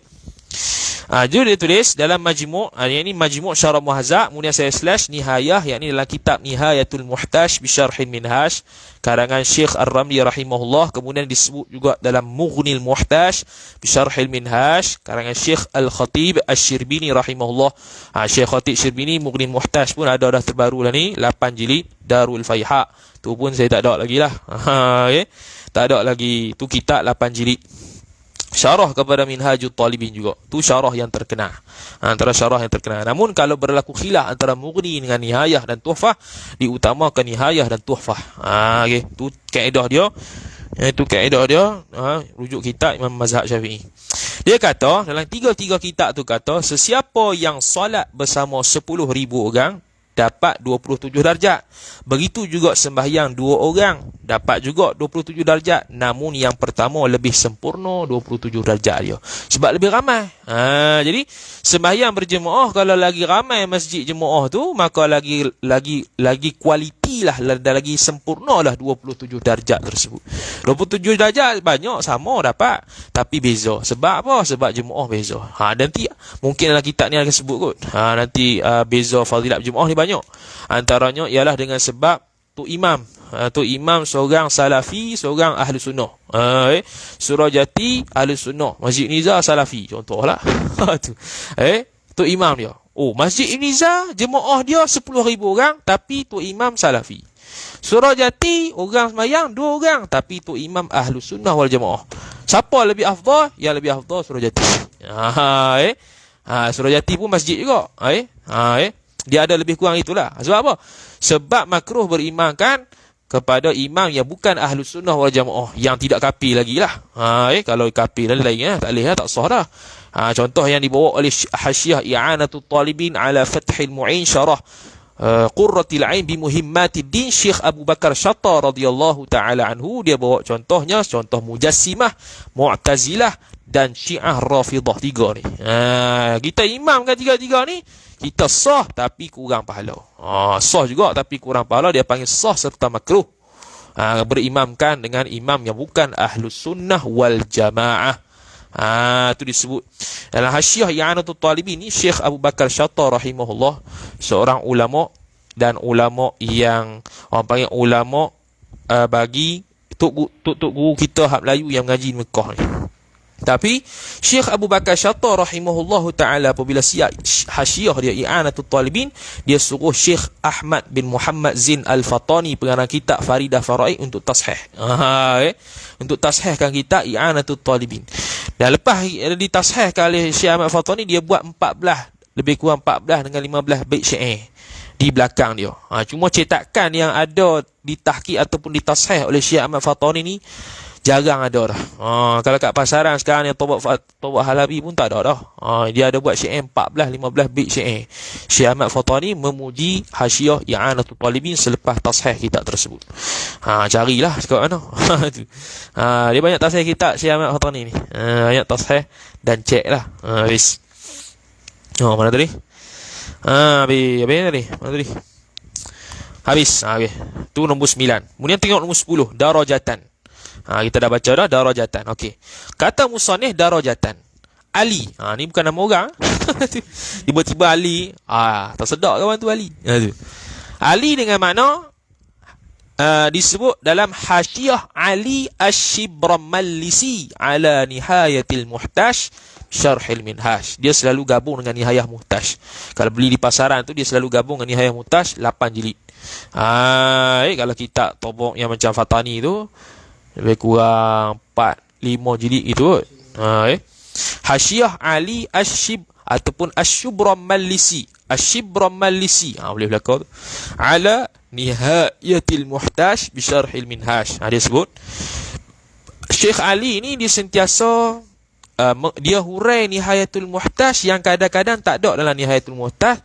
Jadi dia tulis dalam Majmu', ini Majmu' Syarah Muhadzab, kemudian saya slash Nihayah, yakni dalam kitab Nihayatul Muhtaj bi Syarhil Minhaj karangan Syekh Ar-Ramli rahimahullah. Kemudian disebut juga dalam Mughnil Muhtaj bi Syarhil Minhaj karangan Syekh Al-Khatib Asy-Syirbini rahimahullah. Syekh Khatib Syirbini Mughnil Muhtaj pun ada dah terbaru lah ni, 8 jilid, Darul Faiha. Tu pun saya tak ada lagi lah. Okay. Tak ada lagi. Tu kitab 8 jilid. Syarah kepada Minhajul Talibin juga. Tu syarah yang terkenal. Antara syarah yang terkenal. Namun kalau berlaku khilaf antara Mughni dengan Nihayah dan Tuhfah, diutamakan Nihayah dan Tuhfah. Okay. Tu kaedah dia. Itu kaedah dia. Rujuk kitab Imam Mazhab Syafi'i. Dia kata, dalam tiga-tiga kitab tu kata, sesiapa yang solat bersama 10,000 orang, dapat 27 darjat. Begitu juga sembahyang 2 orang, dapat juga 27 darjat. Namun yang pertama lebih sempurna 27 darjat dia, sebab lebih ramai. Jadi sembahyang berjemaah, kalau lagi ramai masjid jemaah tu, maka lagi kualiti lah, lagi sempurna lah 27 darjat tersebut. 27 darjat banyak, sama dapat, tapi beza. Sebab apa? Sebab jemaah beza. Nanti mungkin dalam kitab ni akan sebut kot. Nanti beza fadilat jemaah ni banyak. Antaranya ialah dengan sebab tu imam. Tu imam seorang salafi, seorang ahli sunnah. Surajati ahli sunnah, Masjid Nizar salafi contohlah. Tu imam dia. Masjid Nizar jemaah dia 10,000 orang, tapi tu imam salafi. Surajati orang semayang 2 orang, tapi tu imam ahli sunnah wal jemaah. Siapa lebih afdal? Yang lebih afdal Surajati. Surajati pun masjid juga. Dia ada lebih kurang itulah. Sebab apa? Sebab makruh berimankan kepada imam yang bukan ahlus sunnah wal jamaah, yang tidak kafir lagi lah. Kalau kafir lain tak boleh, tak sah dah. Contoh yang dibawa oleh Hasyiah I'anatul Talibin ala Fathil Mu'in Syarah Qurratil Ain bi Muhimmatid Din Syekh Abu Bakar Syatta radhiyallahu taala anhu. Dia bawa contohnya, contoh Mujassimah, Mu'tazilah dan Syiah Rafidah. 3 ni. Kita imamkan 3-3 ni, kita sah tapi kurang pahala. Sah juga tapi kurang pahala, dia panggil sah serta makruh. Berimamkan dengan imam yang bukan ahlus sunnah wal jamaah. Tu disebut dalam Hasyiah I'anatul Talibin ni, Syekh Abu Bakar Syattar rahimahullah, seorang ulama dan ulama yang orang panggil ulama bagi tok guru kita hak Melayu yang mengaji di Mekah ni. Tapi Syekh Abu Bakar Syattar rahimahullahu taala apabila siap Hasyiah dia I'anatul Talibin, dia suruh Syekh Ahmad bin Muhammad Zin Al-Fatani pengarang kitab Faridah Faraid untuk tashih. Untuk tashihkan kitab I'anatul Talibin. Dan lepas ditashihkan oleh Syekh Ahmad Fatani, dia buat 14, lebih kurang 14 dengan 15 bait syair di belakang dia. Cuma cetakan yang ada ditahqiq ataupun ditashih oleh Syekh Ahmad Fatani ni jarang ada dah. Kalau kat pasaran sekarang yang Tobak Halabi pun tak ada dah. Dia ada buat syair 14-15 bait syair. Syekh Ahmad Fatani memuji Hasyiah I'anatul Talibin selepas tashih kitab tersebut. Carilah kat mana. Dia banyak tashih kitab Syekh Ahmad Fatani ni. Banyak tashih dan cek lah. Habis. Mana tadi? Habis tadi? Mana tadi? Habis. Tu nombor 9. Kemudian tengok nombor 10, darajatan. Kita dah baca dah darajatan. Okey. Kata musannif darajatan. Ali. Ni bukan nama orang. Tiba-tiba Ali. Tak sedap kawan tu Ali. Ali dengan makna disebut dalam Hasyiah Ali Asy-Shibramallisi ala Nihayatil Muhtaj Syarhil Minhaj. Dia selalu gabung dengan Nihayah Muhtaj. Kalau beli di pasaran tu, dia selalu gabung dengan Nihayah Muhtaj 8 jilid. Kalau kitab Tobak yang macam Fatani tu lebih kurang 4-5 jilid itu kot. Hasyiah Ali Asy-Shib ataupun Asy-Shibramallisi. Asy-Shibramallisi. Boleh belakang tu. Ala Nihayatil Muhtaj bi Syarhil Minhaj. Dia sebut Syekh Ali ni dia sentiasa dia hurai Nihayatul Muhtaj yang kadang-kadang tak ada dalam Nihayatul Muhtaj.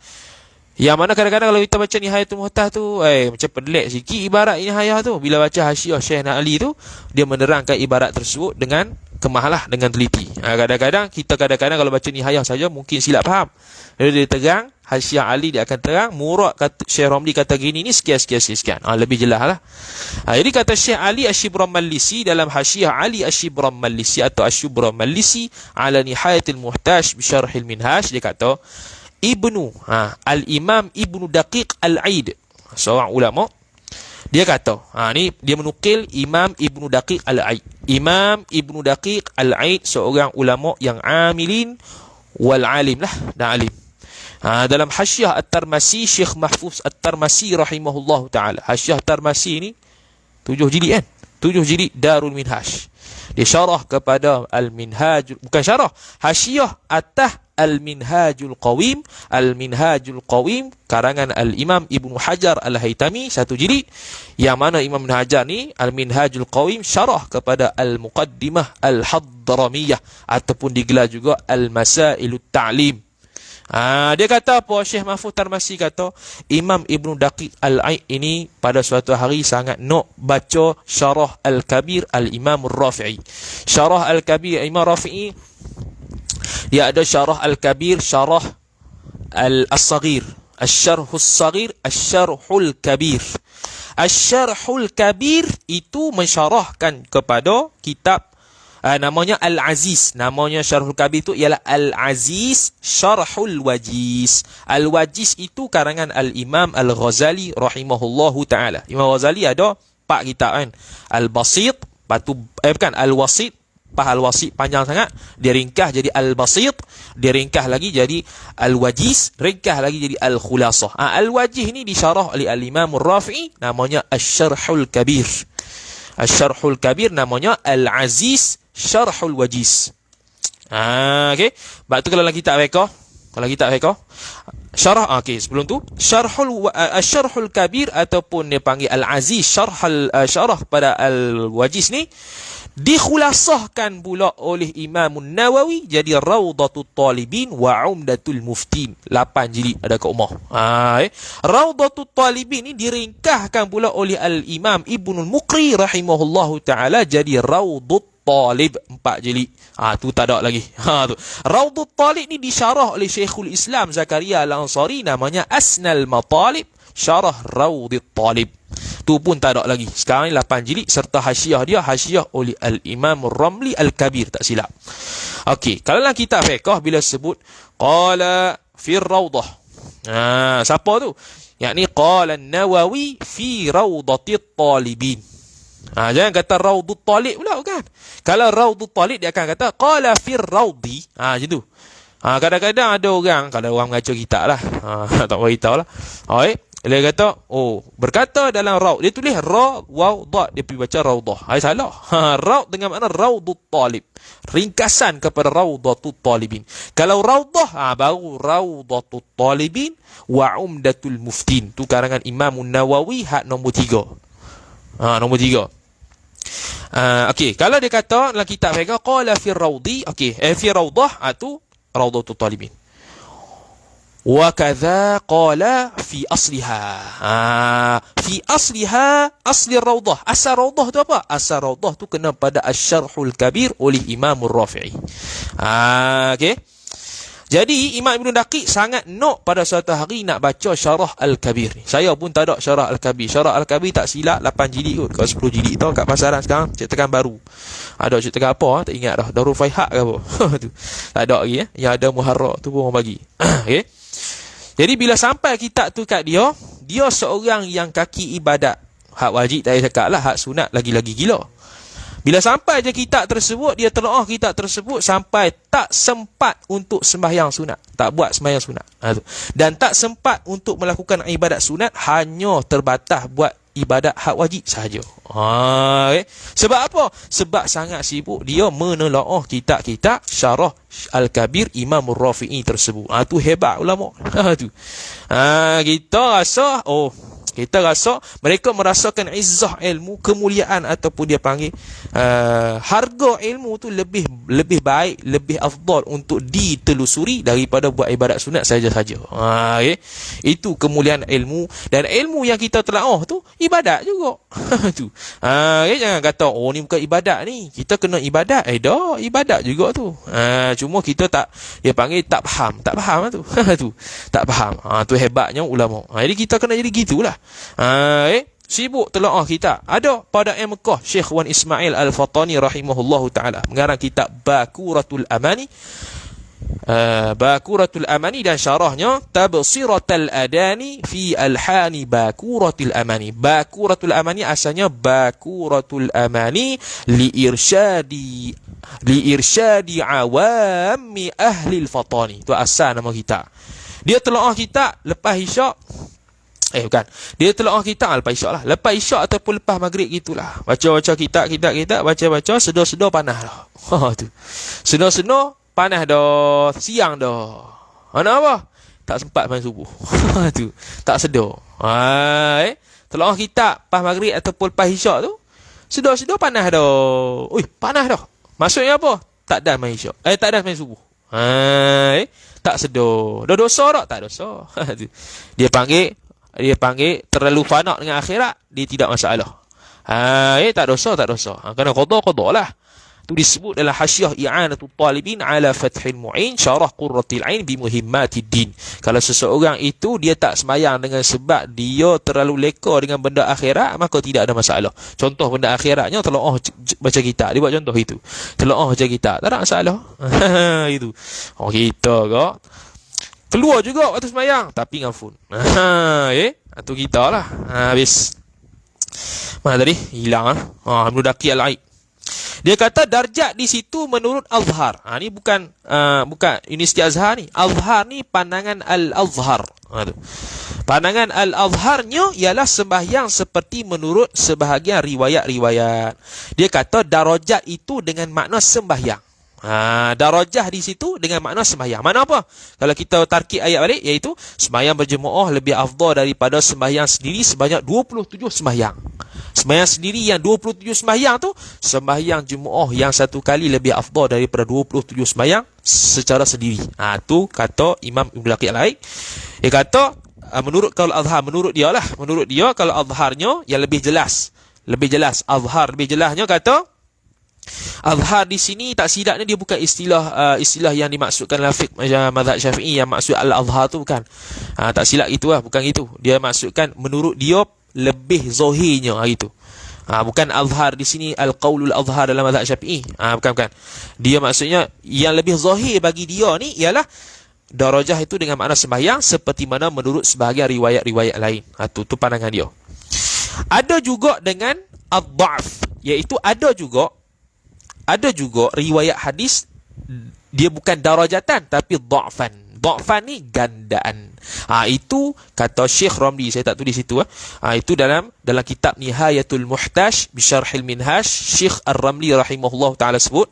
Yang mana kadang-kadang kalau kita baca Nihayatul Muhtaj tu macam pelik sikit ibarat Nihayah tu. Bila baca Hasyiah Syekh Ali tu, dia menerangkan ibarat tersebut dengan kemahlah, dengan teliti. Kadang-kadang kita kalau baca Nihayah saja mungkin silap faham. Jadi dia terang Hasyiah Ali, dia akan terang murad kata Syekh Romli kata gini ni sekian. Lebih jelas lah. Jadi kata Syekh Ali Asy-Shibramallisi dalam Hasyiah Ali Asy-Shibramallisi atau Asy-Shibramallisi ala Nihayatil Muhtaj bi Syarhil Minhaj, dia kata Al-Imam Ibnu Daqiq Al-Aid, seorang ulama, dia kata, ni dia menukil Imam Ibnu Daqiq Al-Aid. Imam Ibnu Daqiq Al-Aid seorang ulama yang amilin wal alim lah, dan alim. Dalam Hasyiah At-Tarmasi, Syekh Mahfuz At-Tarmasi rahimahullahu taala. Hasyiah At-Tarmasi ni 7 jilid kan? 7 jilid Darul Minhaj. Dia syarah kepada Al-Minhaj, bukan syarah, Hasyiah atas Al-Minhajul Qawim. Al-Minhajul Qawim karangan Al-Imam Ibnu Hajar Al-Haytami, 1 jilid. Yang mana Imam Ibn Hajar ni Al-Minhajul Qawim syarah kepada Al-Muqaddimah Al-Hadramiyah ataupun digelar juga Al-Masailut Ta'lim. Dia kata apa? Syekh Mahfuz Tarmasi kata Imam Ibnu Daqiq Al-Aid ini pada suatu hari sangat nak baca Syarah Al-Kabir Al-Imam Rafi'i. Syarah Al-Kabir Imam Rafi'i, dia ada Syarah Al-Kabir, Syarah Al-Saghir, Asy-Syarhus Saghir, Asy-Syarhul Kabir. Asy-Syarhul Kabir itu mensyarahkan kepada kitab namanya Al-Aziz. Namanya Syarhul Kabir itu ialah Al-Aziz Syarhul Wajiz. Al-Wajiz itu karangan Al-Imam Al-Ghazali rahimahullahu ta'ala. Imam Ghazali ada 4 kitab kan. Al-Basit, Al-Wasit. Al-Wasit panjang sangat, dia ringkas jadi Al-Basit, dia ringkas lagi jadi Al-Wajiz, ringkas lagi jadi Al-Khulasah. Al-Wajiz ni disyarah oleh Al-Imam Rafi'i, namanya Asy-Syarhul Kabir. Asy-Syarhul Kabir namanya Al-Aziz Syarhul Wajiz. Okey. Sebab tu kalau kitab fiqh, syarah, sebelum tu Asy-Syarhul Kabir ataupun dia panggil Al-Aziz syarah pada Al-Wajiz ni dikhulasahkan pula oleh Imam Nawawi jadi Rawdatut Talibin wa Umdatul Muftin. 8 jilid ada kat rumah. Rawdatut Talibin ni diringkahkan pula oleh Al-Imam Ibnul Muqri rahimahullahu ta'ala jadi Rawdut Talib, 4 jilid. Tu tak ada lagi. Tu. Rawdut Talib ni disyarah oleh Syekhul Islam Zakaria Al-Ansari, namanya Asnal Matalib Syarah Rawdut Talib. Tu pun tak ada lagi. Sekarang ni 8 jilid serta hasyiah dia, hasyiah oleh Al-Imam Ramli Al-Kabir, tak silap. Okey, kalau dalam kitab fiqh bila sebut qala fi rawdah. Siapa tu? Yakni qala An-Nawawi fi rawdatit talibin. Jangan kata raudut talib pula, kan? Kalau raudut talib dia akan kata qala fi rawdi. Macam tu. Kadang-kadang ada orang, kalau orang mengajar kitab lah, tak beritahu lah. Dia kata, berkata dalam raud. Dia tulis ra, waw, da. Dia pergi baca raudah. Salah. Raud dengan makna raudut talib. Ringkasan kepada raudatut talibin. Kalau raudah, baru raudatut talibin wa umdatul muftin. Tu karangan Imam Nawawi, hak nombor 3. Nombor 3. Okey, kalau dia kata dalam kitab mereka qala fi raudi, fi raudah, tu raudatut talibin. Wa kadza qala fi asliha. Fi asliha, asli raudah. Asal raudah tu apa? Asal raudah tu kena pada Asy-Syarhul Kabir oleh Imam Ar-Rafi'i. Okey. Jadi Imam Ibn Daqiq sangat nak pada suatu hari nak baca Syarah Al-Kabir ni. Saya pun tak ada Syarah Al-Kabir. Syarah Al-Kabir tak silap 8 jilid kot. Kalau 10 jilid tau kat pasaran sekarang cetakan baru. Ada cetakan apa? Tak ingat dah. Darul Faihat ke apa? Tu. Tak ada lagi. Yang ada Muharrar tu pun orang bagi. Okey. Jadi bila sampai kitab tu kat dia, dia seorang yang kaki ibadat. Hak wajib tak payah cakap lah, hak sunat lagi-lagi gila. Bila sampai je kitab tersebut, dia telaah kitab tersebut sampai tak sempat untuk sembahyang sunat. Tak buat sembahyang sunat. Dan tak sempat untuk melakukan ibadat sunat, hanya terbatas buat ibadat hak wajib sahaja. Sebab apa? Sebab sangat sibuk dia menelaah kitab-kitab Syarah Al-Kabir Imam Ar-Rafi'i tersebut. Tu hebat ulama. Kita rasa mereka merasakan izzah ilmu, kemuliaan ataupun dia panggil harga ilmu tu lebih baik, lebih afdal untuk ditelusuri daripada buat ibadat sunat saja-saja. Itu kemuliaan ilmu, dan ilmu yang kita telaah tu ibadat juga. Tu. Jangan kata ni bukan ibadat ni, kita kena ibadat. Dah ibadat juga tu. Cuma kita tak, dia panggil tak faham tu. Tu. Tak faham. Tu hebatnya ulama. Jadi kita kena jadi gitulah. Sibuk telaah kita. Ada pada Mekah Syekh Wan Ismail Al-Fatani rahimahullahu taala mengarang kitab Bakuratul Amani. Bakuratul Amani dan syarahnya Tabsiratul Adani fi Alhani Bakuratul Amani. Bakuratul Amani asalnya Bakuratul Amani li irsyadi awami ahli al-Fatani. Tu asal nama kitab. Dia telaah kitab lepas isyak. Bukan. Dia telaah kitab lepas isyak lah. Lepas isyak ataupun lepas maghrib gitulah. Baca-baca kitab, baca-baca, sedar-sedar panas dah. Tu. Sedar-sedar panas dah, siang dah. Nak apa? Tak sempat main subuh. Tu. Tak sedar. Telaah kitab pas maghrib ataupun lepas isyak tu, sedar-sedar panas dah. Panas dah. Maksudnya apa? Tak dah main isyak. Tak dah main subuh. Tak sedar. Dah dosa tak? Tak dosa. Dia panggil terlalu fana dengan akhirat, dia tidak masalah. Tak dosa. Kena qada lah. Itu disebut dalam hasyiah I'anatul Talibin ala Fathil Mu'in Syarah Qurratil Ain bi Muhimmatid Din. Kalau seseorang itu dia tak sembahyang dengan sebab dia terlalu leka dengan benda akhirat, maka tidak ada masalah. Contoh benda akhiratnya telaah baca kitab. Dia buat contoh itu. Telaah baca kitab, tak ada masalah. Itu. Kita kok keluar juga waktu sembahyang tapi ngafun. Itu kita lah. Habis. Mana tadi? Hilang. Ibn Daqiq Al-Aid. Dia kata darjat di situ menurut Azhar. Ni bukan Universiti Azhar ni. Azhar ni pandangan Al-Azhar. Pandangan Al-Azharnya ialah sembahyang seperti menurut sebahagian riwayat-riwayat. Dia kata darajat itu dengan makna sembahyang. Darajah di situ dengan makna sembahyang. Mana apa? Kalau kita tarkib ayat balik, iaitu sembahyang berjemaah lebih afdal daripada sembahyang sendiri sebanyak 27 sembahyang. Sembahyang sendiri yang 27 sembahyang tu, sembahyang jemaah yang satu kali lebih afdal daripada 27 sembahyang secara sendiri. Tu kata Imam Ibn Daqiq Al-Aid. Dia kata menurut kalau Azhar, menurut dia kalau Azharnya yang lebih jelas. Azhar lebih jelasnya kata Azhar di sini tak silapnya dia bukan istilah yang dimaksudkan dalam fiqh macam mazhab Syafi'i yang maksud al-azhar tu bukan. Tak silap itulah, bukan itu. Dia maksudkan menurut dia lebih zahirnya itu. Bukan azhar di sini al-qaulul azhar dalam mazhab Syafi'i. Bukan. Dia maksudnya yang lebih zahir bagi dia ni ialah darajah itu dengan makna sembahyang seperti mana menurut sebahagian riwayat-riwayat lain. Tu pandangan dia. Ada juga dengan ad-dha'f, iaitu ada juga riwayat hadis dia bukan darajatan tapi dha'fan. Dha'fan ni gandaan. Itu kata Syekh Ramli, saya tak tulis situ. Itu dalam kitab Nihayatul Muhtaj bi Syarhil Minhaj, Syekh Ar-Ramli rahimahullah taala sebut.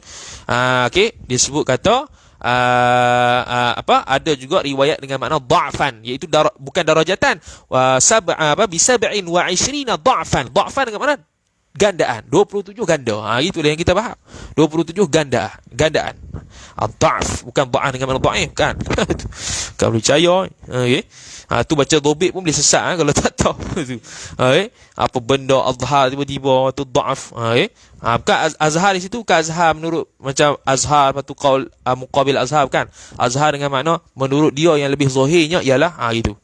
Okey, dia sebut kata ada juga riwayat dengan makna dha'fan, iaitu bukan darajatan. Bi 27 dha'fan. Dha'fan dengan makna gandaan, 27 ganda. Itulah yang kita faham. 27 gandaan. Ad-dha'f, bukan dha'an dengan makna dha'if, kan? Kau percaya. Okey. Tu baca dobit pun boleh sesat kalau tak tahu. Okey. Apa benda azhar tiba-tiba tu dha'af. Okey. Bukan azhar di situ, bukan azhar menurut macam azhar patu qaul muqabil azhar, kan? Azhar dengan makna menurut dia yang lebih zahirnya ialah gitu.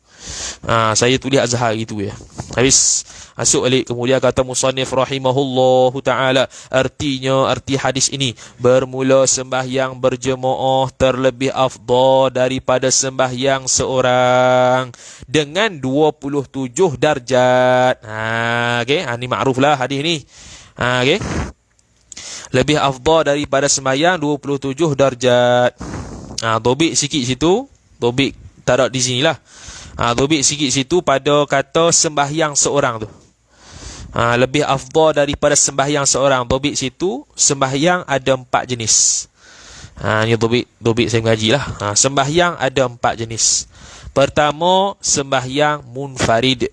Saya tulis azhar gitu ya. Habis masuk balik, kemudian kata musannif rahimahullahu ta'ala, arti hadis ini, bermula sembahyang berjemaah terlebih afdal daripada sembahyang seorang dengan 27 darjat. Okey, ni makruf lah hadis ni. Okey, lebih afdal daripada sembahyang 27 darjat. Dobit sikit situ, dobit taruh di sinilah. Dobit sikit situ pada kata sembahyang seorang tu. Lebih afdal daripada sembahyang seorang. Dobit situ, sembahyang ada 4 jenis. Ni dobit saya mengaji lah. Sembahyang ada 4 jenis. Pertama, sembahyang munfarid.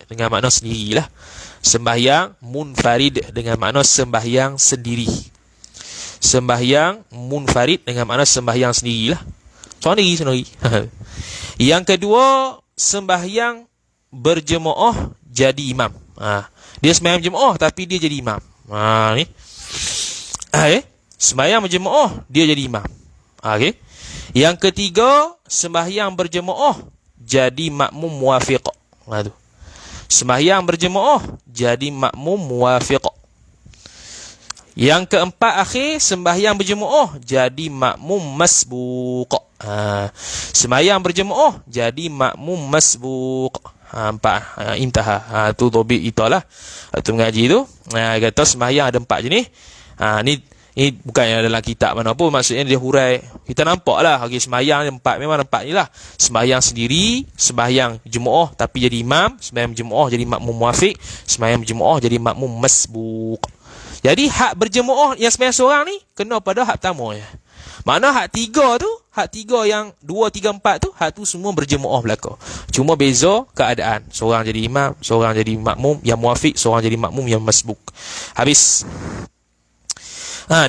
Dengan makna sendirilah. Sembahyang munfarid dengan makna sembahyang sendiri. Sembahyang munfarid dengan makna sembahyang sendirilah. Sendiri. Yang kedua, sembahyang berjemaah jadi imam. Dia sembahyang berjemaah tapi dia jadi imam. Ni. Sembahyang berjemaah dia jadi imam. Okey. Yang ketiga, sembahyang berjemaah jadi makmum muwafiq. Tu. Sembahyang berjemaah jadi makmum muwafiq. Yang keempat akhir, sembahyang berjemaah jadi makmum masbuq. Sembahyang berjemaah jadi makmum masbuq. Empat. Intaha. Tu dobit itulah. Tu mengaji tu. Kata sembahyang ada 4 jenis. Ni bukan yang dalam kitab mana pun, maksudnya dia hurai. Kita nampak lah. Okay, sembahyang ada 4. Memang 4 ni lah. Sembahyang sendiri, sembahyang jemaah tapi jadi imam, sembahyang jemaah jadi makmum muwafiq, sembahyang jemaah jadi makmum masbuq. Jadi hak berjemaah yang sembahyang seorang ni kena pada hak pertama ya. Mana hak 3 tu, hak 3 yang 2, 3, 4 tu, hak tu semua berjemaah belaka. Cuma beza keadaan. Seorang jadi imam, seorang jadi makmum yang muwafiq, seorang jadi makmum yang masbuk. Habis.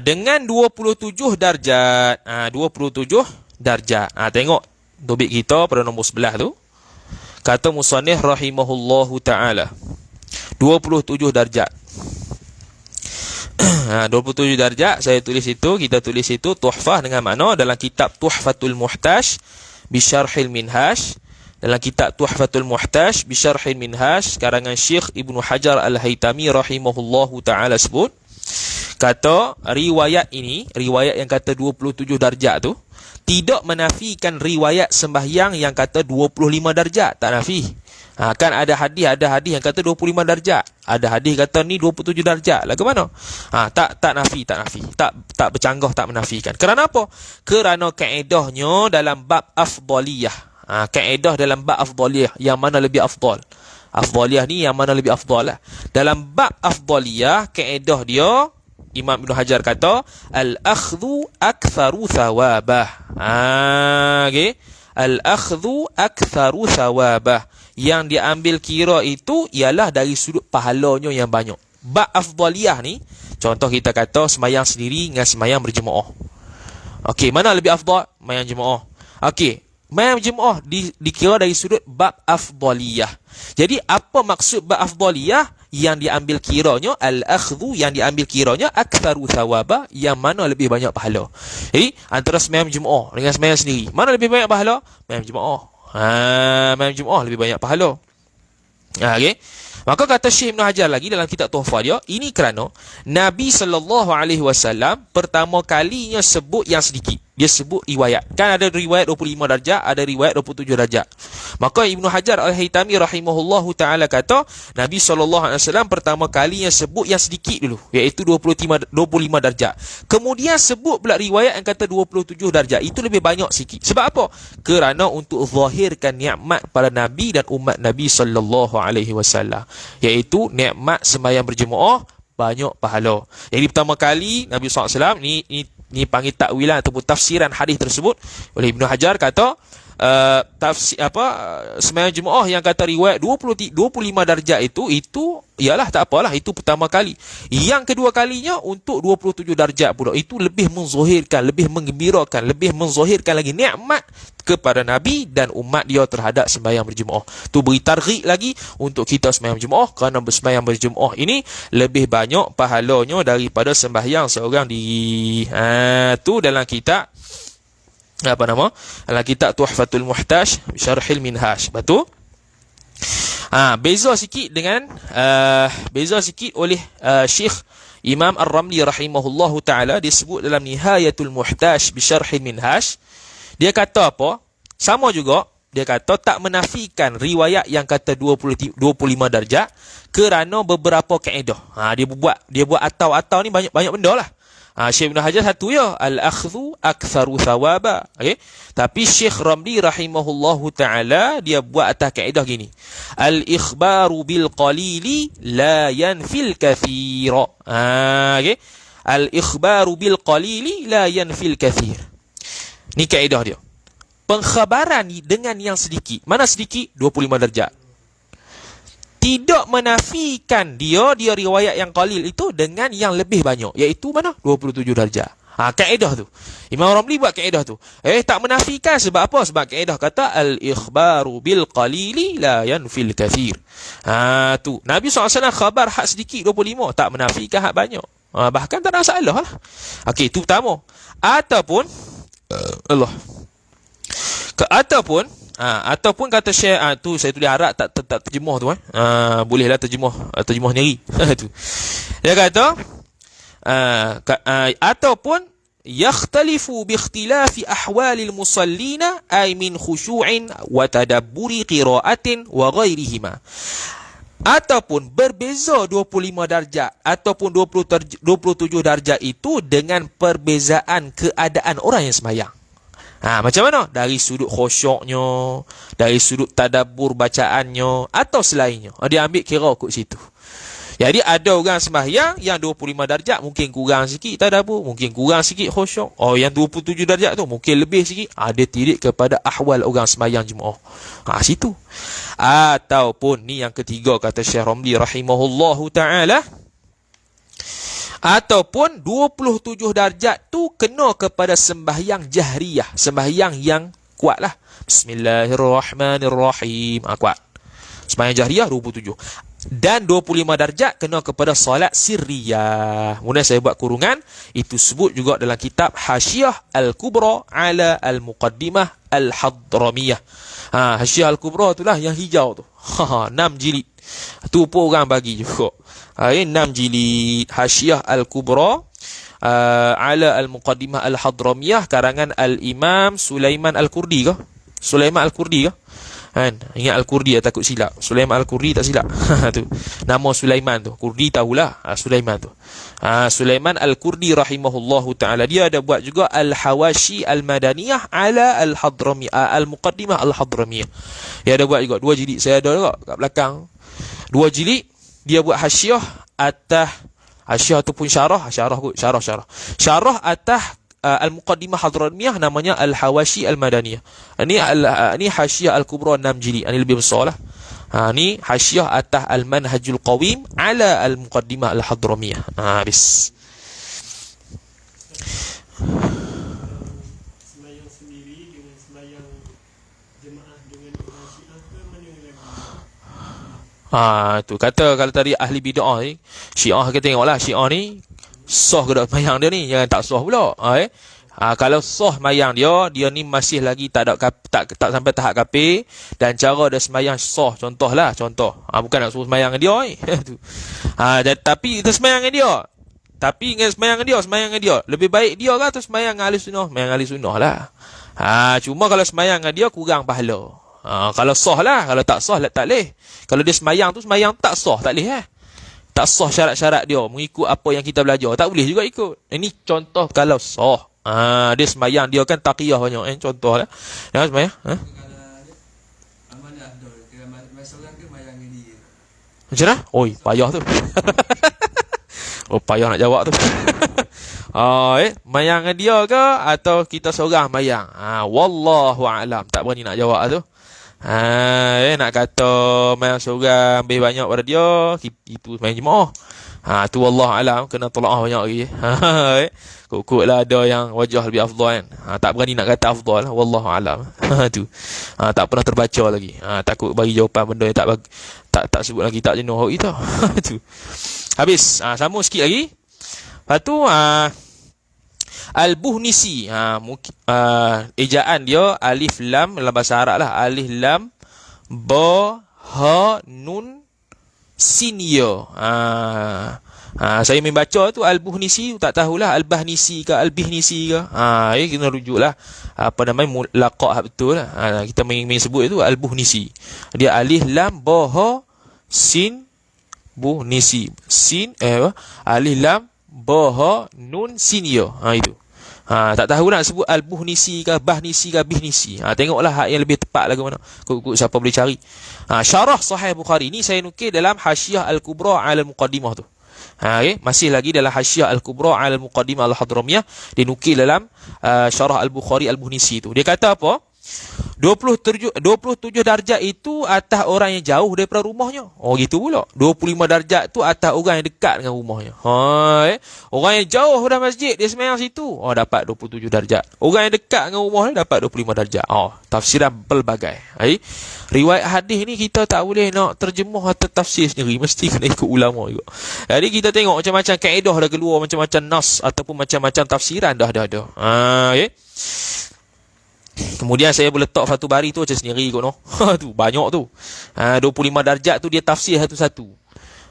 Dengan 27 darjat. 27 darjat. Tengok dobit kita pada nombor 11 tu. Kata musannif rahimahullahu ta'ala. 27 darjat. 27 darjat saya tulis itu, kita tulis itu tuhfah dengan makna dalam kitab Tuhfatul Muhtaj bi Syarhil Minhaj. Dalam kitab Tuhfatul Muhtaj bi Syarhil Minhaj karangan Syekh Ibnu Hajar Al-Haytami rahimahullahu taala sebut, kata riwayat ini, riwayat yang kata 27 darjat tu tidak menafikan riwayat sembahyang yang kata 25 darjat, tak nafi. Kan ada hadis yang kata 25 darjat. Ada hadis kata ni 27 darjat. Lah ke mana? Tak nafi. Tak bercanggah, tak menafikan. Kerana apa? Kerana kaedahnya dalam bab afdaliyah. Kaedah dalam bab afdaliyah yang mana lebih afdal. Afdaliyah ni yang mana lebih afdal lah. Dalam bab afdaliyah, kaedah dia Imam Ibn Hajar kata al-akhdhu aktharu thawabah. Okay. Al-akhdhu aktharu thawabah. Yang diambil kira itu ialah dari sudut pahalanya yang banyak. Bab afdaliyah ni, contoh kita kata sembahyang sendiri dengan sembahyang berjemaah. Okey, mana lebih afdal? Sembahyang jemaah. Okey, sembahyang berjemaah dikira dari sudut bab afdaliyah. Jadi apa maksud bab afdaliyah? Yang diambil kiranya al-akhdhu, yang diambil kiranya aktsaru thawaba, yang mana lebih banyak pahala. Jadi antara sembahyang jemaah dengan sembahyang sendiri, mana lebih banyak pahala? Sembahyang jemaah. Sembahyang Jumaat lebih banyak pahala. Okey. Maka kata Syekh Ibn Hajar lagi dalam kitab Tuhfah dia, ini kerana Nabi SAW pertama kalinya sebut yang sedikit. Dia sebut riwayat. Kan ada riwayat 25 darjat, ada riwayat 27 darjat. Maka Ibn Hajar Al-Haytami rahimahullahu ta'ala kata, Nabi SAW pertama kalinya sebut yang sedikit dulu, iaitu 25 darjat. Kemudian sebut pula riwayat yang kata 27 darjat. Itu lebih banyak sikit. Sebab apa? Kerana untuk zahirkan nikmat pada Nabi dan umat Nabi SAW, iaitu nikmat sembahyang berjemaah banyak pahala. Jadi pertama kali Nabi SAW ni panggil takwilan ataupun tafsiran hadis tersebut oleh Ibnu Hajar, kata sembahyang jemaah yang kata riwayat 25 darjat itu ialah tak apalah, itu pertama kali. Yang kedua kalinya untuk 27 darjat pula, itu lebih menzahirkan, lebih menggembirakan, lebih menzahirkan lagi nikmat kepada Nabi dan umat dia terhadap sembahyang berjemaah. Tu beri targhib lagi untuk kita sembahyang berjemaah, kerana sembahyang berjemaah ini lebih banyak pahalanya daripada sembahyang seorang diri. Tu dalam kitab dalam kitab Tuhfatul Muhtaj Syarhil Minhaj. Betul? Beza sikit oleh Syekh Imam Ar-Ramli rahimahullahu ta'ala, disebut dalam Nihayatul Muhtaj bi Syarhil Minhaj. Dia kata apa? Sama juga, dia kata tak menafikan riwayat yang kata 25 darjat kerana beberapa kaedah. Dia buat atau ni banyak benda lah. Syekh Ibn Hajar satu ya, al-akhdhu aktsaru thawaba. Okey. Tapi Syekh Ramli rahimahullahu taala dia buat atas kaedah gini. Al-ikhbaru bil qalili la yanfil katsira. Okey. Al-ikhbaru bil qalili la yanfil katsir. Ni kaedah dia. Pengkhabaran dengan yang sedikit. Mana sedikit? 25 darjat. Tidak menafikan dia riwayat yang qalil itu dengan yang lebih banyak, iaitu mana? 27 darjat. Kaedah tu. Imam Ramli buat kaedah tu. Tak menafikan sebab apa? Sebab kaedah kata al-ikhbaru bil qalili la yanfil katsir. Tu. Nabi SAW khabar hak sedikit 25, tak menafikan hak banyak. Bahkan tak ada masalah lah. Okey, tu pertama. Ataupun ataupun kata Syekh, tu saya tulis Arab tak terjemah tu. Bolehlah terjemah sendiri. Tu. Dia kata ataupun yakhtalifu bi ikhtilafi ahwalil musallina ay min khushu'in wa tadabburi qira'atin wa ghairihima. Ataupun berbeza 25 darjat ataupun 27 darjat itu dengan perbezaan keadaan orang yang sembahyang. Macam mana? Dari sudut khusyuknya, dari sudut tadabbur bacaannya, atau selainnya. Dia ambil kira kot situ. Jadi ada orang sembahyang yang 25 darjat mungkin kurang sikit tadabbur, mungkin kurang sikit khusyuk. Yang 27 darjat tu mungkin lebih sikit. Dia tirik kepada ahwal orang sembahyang jemaah. Situ. Ataupun ni yang ketiga kata Syekh Ramli rahimahullahu ta'ala. Ataupun 27 darjat tu kena kepada sembahyang jahriyah, sembahyang yang kuat lah. Bismillahirrahmanirrahim. Kuat. Sembahyang jahriyah 27. Dan 25 darjat kena kepada solat sirriyah. Kemudian saya buat kurungan, itu sebut juga dalam kitab Hasyiah Al-Kubra ala Al-Muqaddimah Al-Hadramiyah. Hasyiah Al-Kubra itulah yang hijau tu. 6 jilid. Tu pun orang bagi juga. 6 jilid Hasyiah Al-Kubra ala Al-Muqaddimah Al-Hadramiyah, karangan Al-Imam Sulaiman Al-Kurdi ke? Sulaiman Al-Kurdi ke? Ingat Al-Kurdi, takut silap. Sulaiman Al-Kurdi tak silap. Tu. Nama Sulaiman tu. Kurdi tahulah. Sulaiman tu. Sulaiman Al-Kurdi rahimahullahu ta'ala. Dia ada buat juga Al-Hawashi Al-Madaniyah ala Al-Hadramiyah, Al-Muqaddimah Al-Hadramiyah. Dia ada buat juga 2 jilid. Saya ada juga kat belakang. 2 jilid. Dia buat hasyiah ataupun syarah atas Al-Muqaddimah Hadramiyah, namanya Al-Hawashi Al-Madaniyah. Ini hasyiah Al-Kubra 6 jilid. Ini lebih besar lah. Ni hasyiah atas Al-Manhajul Qawim ala Al-Muqaddimah Al-Hadramiyah. Habis. Semayang sendiri dengan semayang jemaah dengan orang Syiah ke mana yang lagi? Tu kata kalau tadi ahli bid'ah ni, Syiah kita tengoklah Syiah ni sah ke tak semayang dia ni, jangan tak sah pula. Kalau sah semayang dia ni masih lagi tak ada tak sampai tahap kafir, dan cara dia semayang sah, contoh. Bukan nak suruh semayang dengan dia ni. Tu. Tapi kita semayang dengan dia. Tapi dengan semayang dengan dia, lebih baik dia ke atau semayang dengan ahli sunnah? Semayang ahli sunnah lah. Cuma kalau semayang dengan dia kurang pahala. Kalau sah lah, kalau tak sah tak boleh. Kalau dia semayang tak sah, tak boleh tak sah syarat-syarat dia mengikut apa yang kita belajar, tak boleh juga ikut. Ini contoh kalau sah. Dia semayang, dia kan taqiyah banyak contoh lah. Dia semayang macam mana? Oi, payah tu. Payah nak jawab tu. Mayang dengan dia ke atau kita seorang mayang? Wallahu a'lam, tak berani nak jawab tu. Nak kata mayang seorang lebih banyak pada dia, itu main jemaah. Tu wallahu a'lam, kena tolaah banyak lagi. Kok lah ada yang wajah lebih afdal kan. Tak berani nak kata afdal, wallahu a'lam. Tu. Tak pernah terbaca lagi. Takut bagi jawapan benda yang tak sebut lagi tak jenuh hari tu. Tu. Habis. Sambung sikit lagi. Lepas tu Al-Buhnisi, ejaan dia alif lam dalam bahasa Arab lah, alif lam ba ha nun sin ya. Saya membaca tu Al-Buhnisi, tak tahulah Al-Bahnisi ke Al-Bihnisi ke. Kena rujuklah apa namanya laqab betul lah. Kita main sebut itu Al-Buhnisi. Dia alif lam ba ha sin buhnisi. Sin alif lam ba ha nun sin ya. Itu. Tak tahu nak sebut Al-Buhnisi ke Bahnisi ke Bihnisi. Tengoklah hak yang lebih tepat lah ke mana. Kok siapa boleh cari. Syarah Sahih Bukhari ni saya nukil dalam Hasyiah Al-Kubra 'ala Al-Muqaddimah tu. Masih lagi dalam Hasyiah Al-Kubra 'ala Al-Muqaddimah Al-Hadramiyah, dinukil dalam Syarah Al-Bukhari Al-Buhnisi tu. Dia kata apa? 27 darjat itu atas orang yang jauh daripada rumahnya. Gitu pula. 25 darjat tu atas orang yang dekat dengan rumahnya. Orang yang jauh dari masjid, dia semayang situ, dapat 27 darjat. Orang yang dekat dengan rumahnya dapat 25 darjat. Tafsiran pelbagai. Riwayat hadis ni kita tak boleh nak terjemuh atau tafsir sendiri, mesti kena ikut ulama juga. Jadi kita tengok macam-macam kaedah dah keluar, macam-macam nas ataupun macam-macam tafsiran dah ada. Kemudian saya boleh letak Fathul Bari tu macam sendiri kot tu banyak tu. 25 darjat tu dia tafsir satu-satu.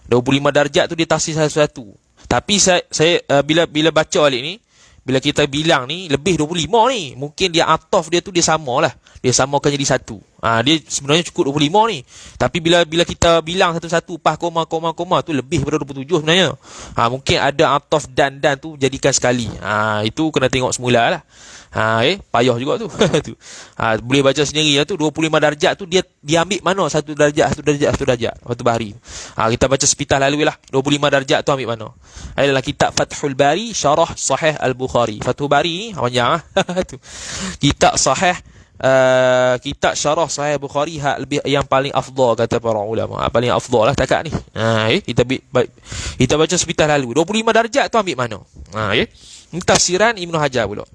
25 darjat tu dia tafsir satu-satu. Tapi saya bila baca balik ni, bila kita bilang ni lebih 25 ni, mungkin dia ataf dia tu dia samalah. Dia samakan jadi satu. Dia sebenarnya cukup 25 ni. Tapi bila kita bilang satu-satu pas koma tu lebih daripada 27 sebenarnya. Mungkin ada ataf dan tu jadikan sekali. Itu kena tengok semula lah. Payah juga tu. Tu. Boleh baca sendiri lah tu. 25 darjat tu dia ambil mana satu darjat Fathul Bari. Kita baca sepitah lalu lah. 25 darjat tu ambil mana. Dalam kitab Fathul Bari Syarah Sahih Al-Bukhari. Fathul Bari ni panjang tu. Kitab Sahih kitab Syarah Sahih Bukhari lebih yang paling afdal kata para ulama. Paling afdal lah takat ni. Kita baca sepitah lalu. 25 darjat tu ambil mana. Ini tafsiran Ibnu Hajar pula.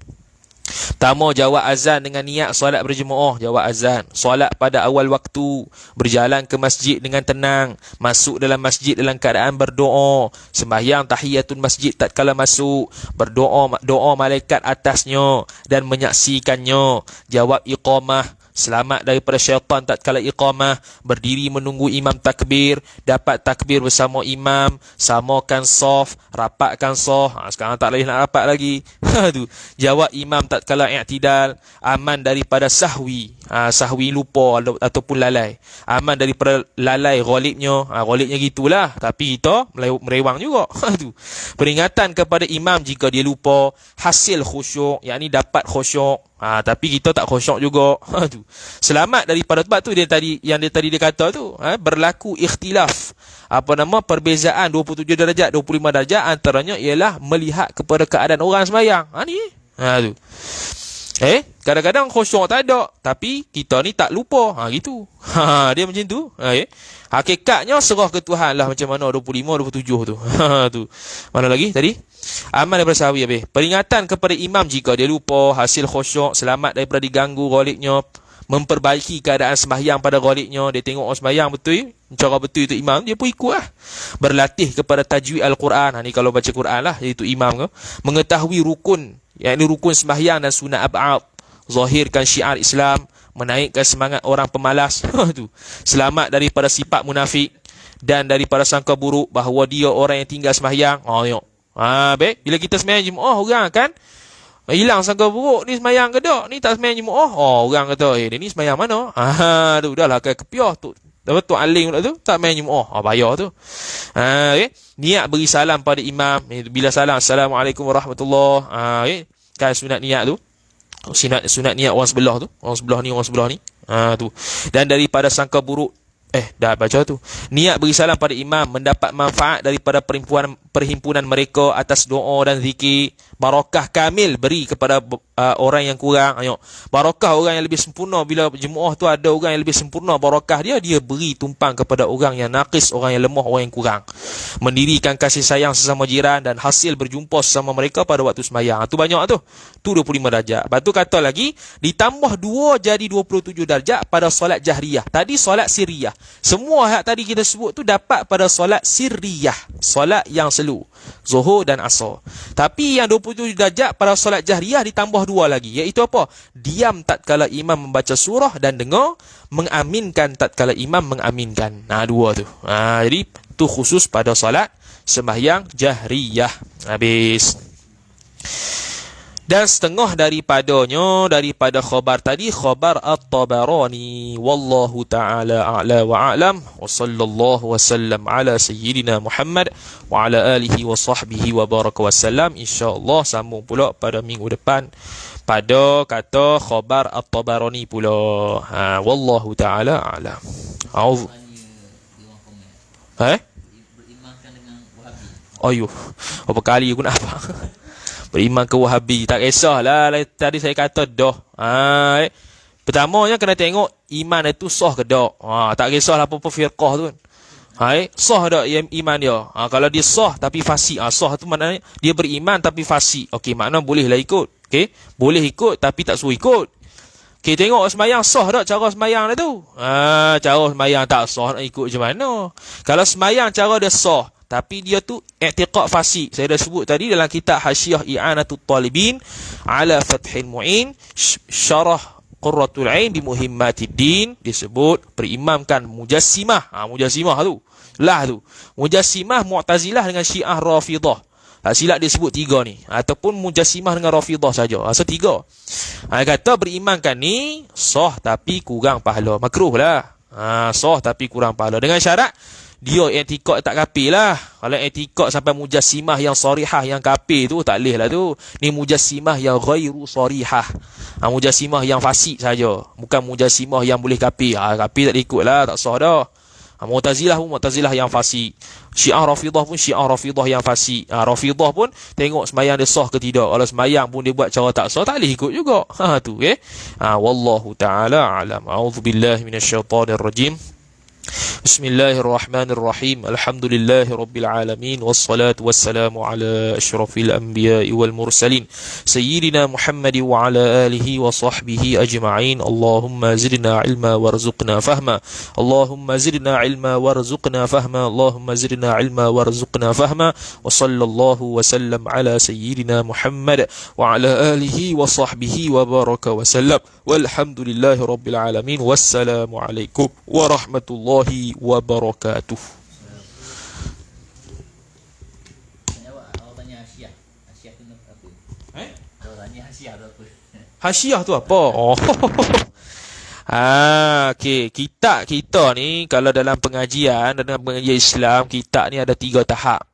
Pertama, jawab azan dengan niat solat berjemaah. Jawab azan, solat pada awal waktu, berjalan ke masjid dengan tenang, masuk dalam masjid dalam keadaan berdoa, sembahyang tahiyatul masjid tatkala masuk, berdoa doa malaikat atasnya dan menyaksikannya. Jawab iqamah, selamat daripada syaitan tatkala iqamah, berdiri menunggu imam takbir, dapat takbir bersama imam, samakan saf, rapatkan saf. Sekarang tak boleh nak rapat lagi. Tu. Jawab imam tatkala i'tidal, aman daripada sahwi, sahwi lupa ataupun lalai, aman daripada lalai ghalibnya. Ghalibnya gitulah, tapi kita merewang juga. Tu. Peringatan kepada imam jika dia lupa, hasil khusyuk, yakni dapat khusyuk. Tapi kita tak khusyuk juga. Tu. Selamat daripada sebab tu dia tadi dia kata tu, berlaku ikhtilaf. Perbezaan 27 darjat 25 darjat antaranya ialah melihat kepada keadaan orang sembahyang. Ni. Tu. Kadang-kadang khusyuk tak ada, tapi kita ni tak lupa. Gitu. Dia macam tu. Hakikatnya serah ke Tuhan lah macam mana 25 27 tu. Tu. Mana lagi tadi? Aman daripada sahwi habis. Peringatan kepada imam jika dia lupa, hasil khusyuk, selamat daripada diganggu ghalibnya, memperbaiki keadaan sembahyang pada ghalibnya. Dia tengok orang sembahyang betul, cara betul itu imam, dia pun ikut lah. Berlatih kepada tajwid Al-Quran. Ni kalau baca Quran lah, iaitu imam ke. Mengetahui rukun yakni rukun sembahyang dan sunat ab'ad. Zahirkan syiar Islam, menaikkan semangat orang pemalas. Tu. Selamat daripada sifat munafik dan daripada sangka buruk bahawa dia orang yang tinggal sembahyang. Tengok. Baik, bila kita sembahyang Jumaat orang kan hilang sangka buruk, ni sembahyang ke tak? Ni tak sembahyang Jumaat. Orang kata, dia ni sembahyang mana? Tu dahlah ke kepiah tu. Dapat tu alim pula tu, tak main Jumaat. Bayar tu. Okay. Niat beri salam pada imam. Bila salam, Assalamualaikum warahmatullahi. Okay. Kan sunat niat tu. Sunat niat orang sebelah tu. Orang sebelah ni. Tu. Dan daripada sangka buruk, dah baca tu. Niat beri salam pada imam, mendapat manfaat daripada perhimpunan mereka atas doa dan zikir. Barakah kamil beri kepada orang yang kurang. Barakah orang yang lebih sempurna. Bila Jumaat tu ada orang yang lebih sempurna, barakah dia beri tumpang kepada orang yang naqis, orang yang lemah, orang yang kurang. Mendirikan kasih sayang sesama jiran dan hasil berjumpa sesama mereka pada waktu sembahyang. Tu banyak tu. Tu 25 darjat. Lepas tu kata lagi, ditambah 2 jadi 27 darjat pada solat jahriyah. Tadi solat sirriyah. Semua hak tadi kita sebut tu dapat pada solat sirriyah. Solat yang selu. Zuhur dan Asar. Tapi yang 27 darjat pada solat jahriyah ditambah 2 lagi. Iaitu apa? Diam tatkala imam membaca surah dan dengar, mengaminkan tatkala imam mengaminkan. 2 tu. Jadi tu khusus pada solat sembahyang jahriyah. Habis. Dan setengah daripada khabar tadi, khabar At-Tabarani. Wallahu ta'ala a'la wa a'lam. Wa sallallahu wa sallam ala sayyidina Muhammad wa ala alihi wa sahbihi wa baraka wa sallam. InsyaAllah sambung pula pada minggu depan pada kata khabar At-Tabarani pula. Wallahu ta'ala a'lam. A'udhu. Ayuh. Berapa kali aku nak apa? Beriman ke Wahabi. Tak kisahlah. Tadi saya kata dah. Pertamanya kena tengok iman itu sah ke tak. Tak kisahlah apa-apa firqah tu kan. Sah tak iman dia. Kalau dia sah tapi fasik. Sah tu maknanya dia beriman tapi fasik. Okey, makna bolehlah ikut. Okey, boleh ikut tapi tak suruh ikut. Okey, tengok sembahyang sah tak cara sembahyang dia tu. Cara sembahyang tak sah nak ikut macam mana. Kalau sembahyang cara dia sah tapi dia tu i'tiqad fasik. Saya dah sebut tadi dalam kitab Hasyiah I'anatul Talibin ala Fathil Mu'in, syarah Qurratul Ain bi Muhimmatid Din, disebut berimamkan Mujassimah. Mujassimah tu. Mujassimah Mu'tazilah dengan Syiah Rafidah. Tak silap dia sebut 3 ni. Ataupun Mujassimah dengan Rafidah saja. 3. Kata berimankan ni sah tapi kurang pahala. Makruh lah. Sah tapi kurang pahala. Dengan syarat dia i'tikad tak kafir lah. Kalau i'tikad sampai mujassimah yang sarihah yang kafir tu tak boleh lah tu. Ni mujassimah yang ghairu sarihah. Mujassimah yang fasik saja. Bukan mujassimah yang boleh kafir. Kafir tak ikut lah, tak sah dah. Mu'tazilah pun Mu'tazilah yang fasik. Syiah Rafidah pun Syiah Rafidah yang fasik. Rafidah pun tengok sembahyang dia sah ke tidak. Kalau sembahyang pun dia buat cara tak sah, tak boleh ikut juga. Tu wallahu ta'ala a'lam. A'udzubillahi minasyaitonirrajim. Bismillahirrahmanirrahim. Alhamdulillahi rabbil alamin. Wassalatu wassalamu ala asyrafil anbiya'i wal mursalin sayyidina Muhammad wa ala alihi wa sahbihi ajma'in. Allahumma zidna ilma warzuqna fahma. Allahumma zidna ilma warzuqna fahma. Allahumma zidna ilma warzuqna fahma. Wa sallallahu wa sallam ala sayyidina Muhammad wa ala alihi wa sahbihi wa baraka wa sallam. Walhamdulillahi rabbil alamin. Wassalamu alaikum warahmatullahi wabarakatuh. Hasyiah tu apa? Okey, kitab kita ni kalau dalam pengajian Islam, kitab ni ada 3 tahap.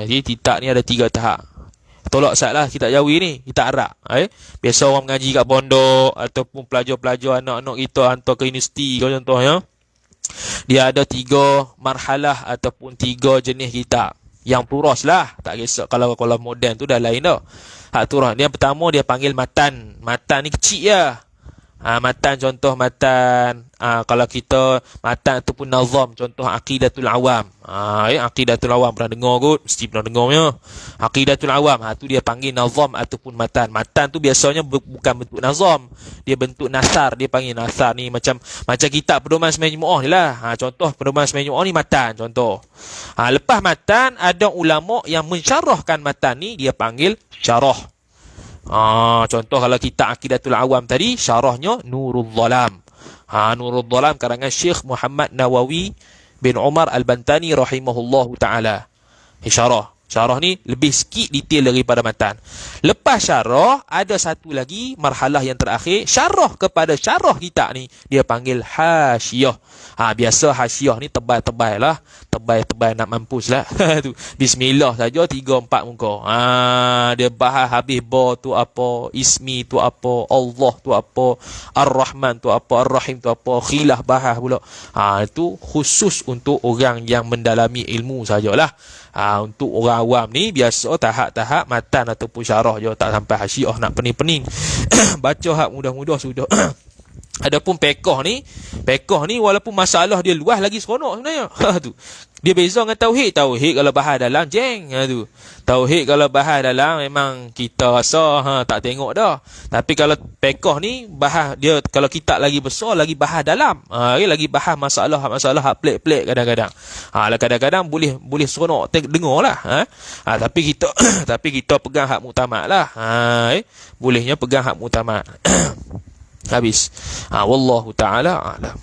Jadi kitab ni ada 3 tahap. Tolak salah kitab Jawi ni, kitab Arab. Biasa orang mengaji kat pondok ataupun pelajar-pelajar anak-anak kita hantar ke universiti contohnya. Dia ada 3 marhalah ataupun 3 jenis kitab. Yang turas lah. Tak kisah kalau moden tu dah lain dah. Hak turas. Yang pertama dia panggil matan. Matan ni kecil je. Matan contoh matan. Kalau kita matan ataupun nazam. Contoh Aqidatul Awam. Aqidatul Awam pernah dengar kot. Mesti pernah dengarnya. Aqidatul Awam. Tu dia panggil nazam ataupun matan. Matan tu biasanya bukan bentuk nazam. Dia bentuk nasar. Dia panggil nasar ni macam kitab pedoman sembahyang Jumaat ni lah. Contoh pedoman sembahyang Jumaat ni matan contoh. Lepas matan ada ulama yang mensyarahkan matan ni dia panggil syarah. Contoh kalau kita Aqidatul Awam tadi, syarahnya Nurul Zalam. Nurul Zalam karangan Syekh Muhammad Nawawi bin Umar Al-Bantani rahimahullahu ta'ala. Syarah ni lebih sikit detail daripada matan. Lepas syarah, ada satu lagi marhalah yang terakhir, syarah kepada syarah kita ni, dia panggil hasyiah. Biasa hasyiah ni tebal-tebal lah. Tebal-tebal nak mampus lah. Tu. Bismillah saja 3-4 muka. Dia bahas habis ba tu apa, ismi tu apa, Allah tu apa, Ar-Rahman tu apa, Ar-Rahim tu apa, khilaf bahas pula. Itu khusus untuk orang yang mendalami ilmu sajalah. Untuk orang awam ni biasa tahap-tahap matan ataupun syarah je, tak sampai hasyiah nak pening-pening. Baca hak mudah-mudah sudah. Adapun pekoh ni walaupun masalah dia luas lagi seronok sebenarnya. Tu. Dia beza dengan tauhid. Tauhid kalau bahas dalam jeng tu. Tauhid kalau bahas dalam memang kita rasa tak tengok dah. Tapi kalau pekoh ni bahas dia, kalau kita lagi besar lagi bahas dalam. Lagi bahas masalah hak pelik-pelik kadang-kadang. Kadang-kadang boleh seronok dengarlah. Tapi kita pegang hak muktamad lah. Bolehnya pegang hak muktamad. Habis. Wallahu ta'ala a'lam.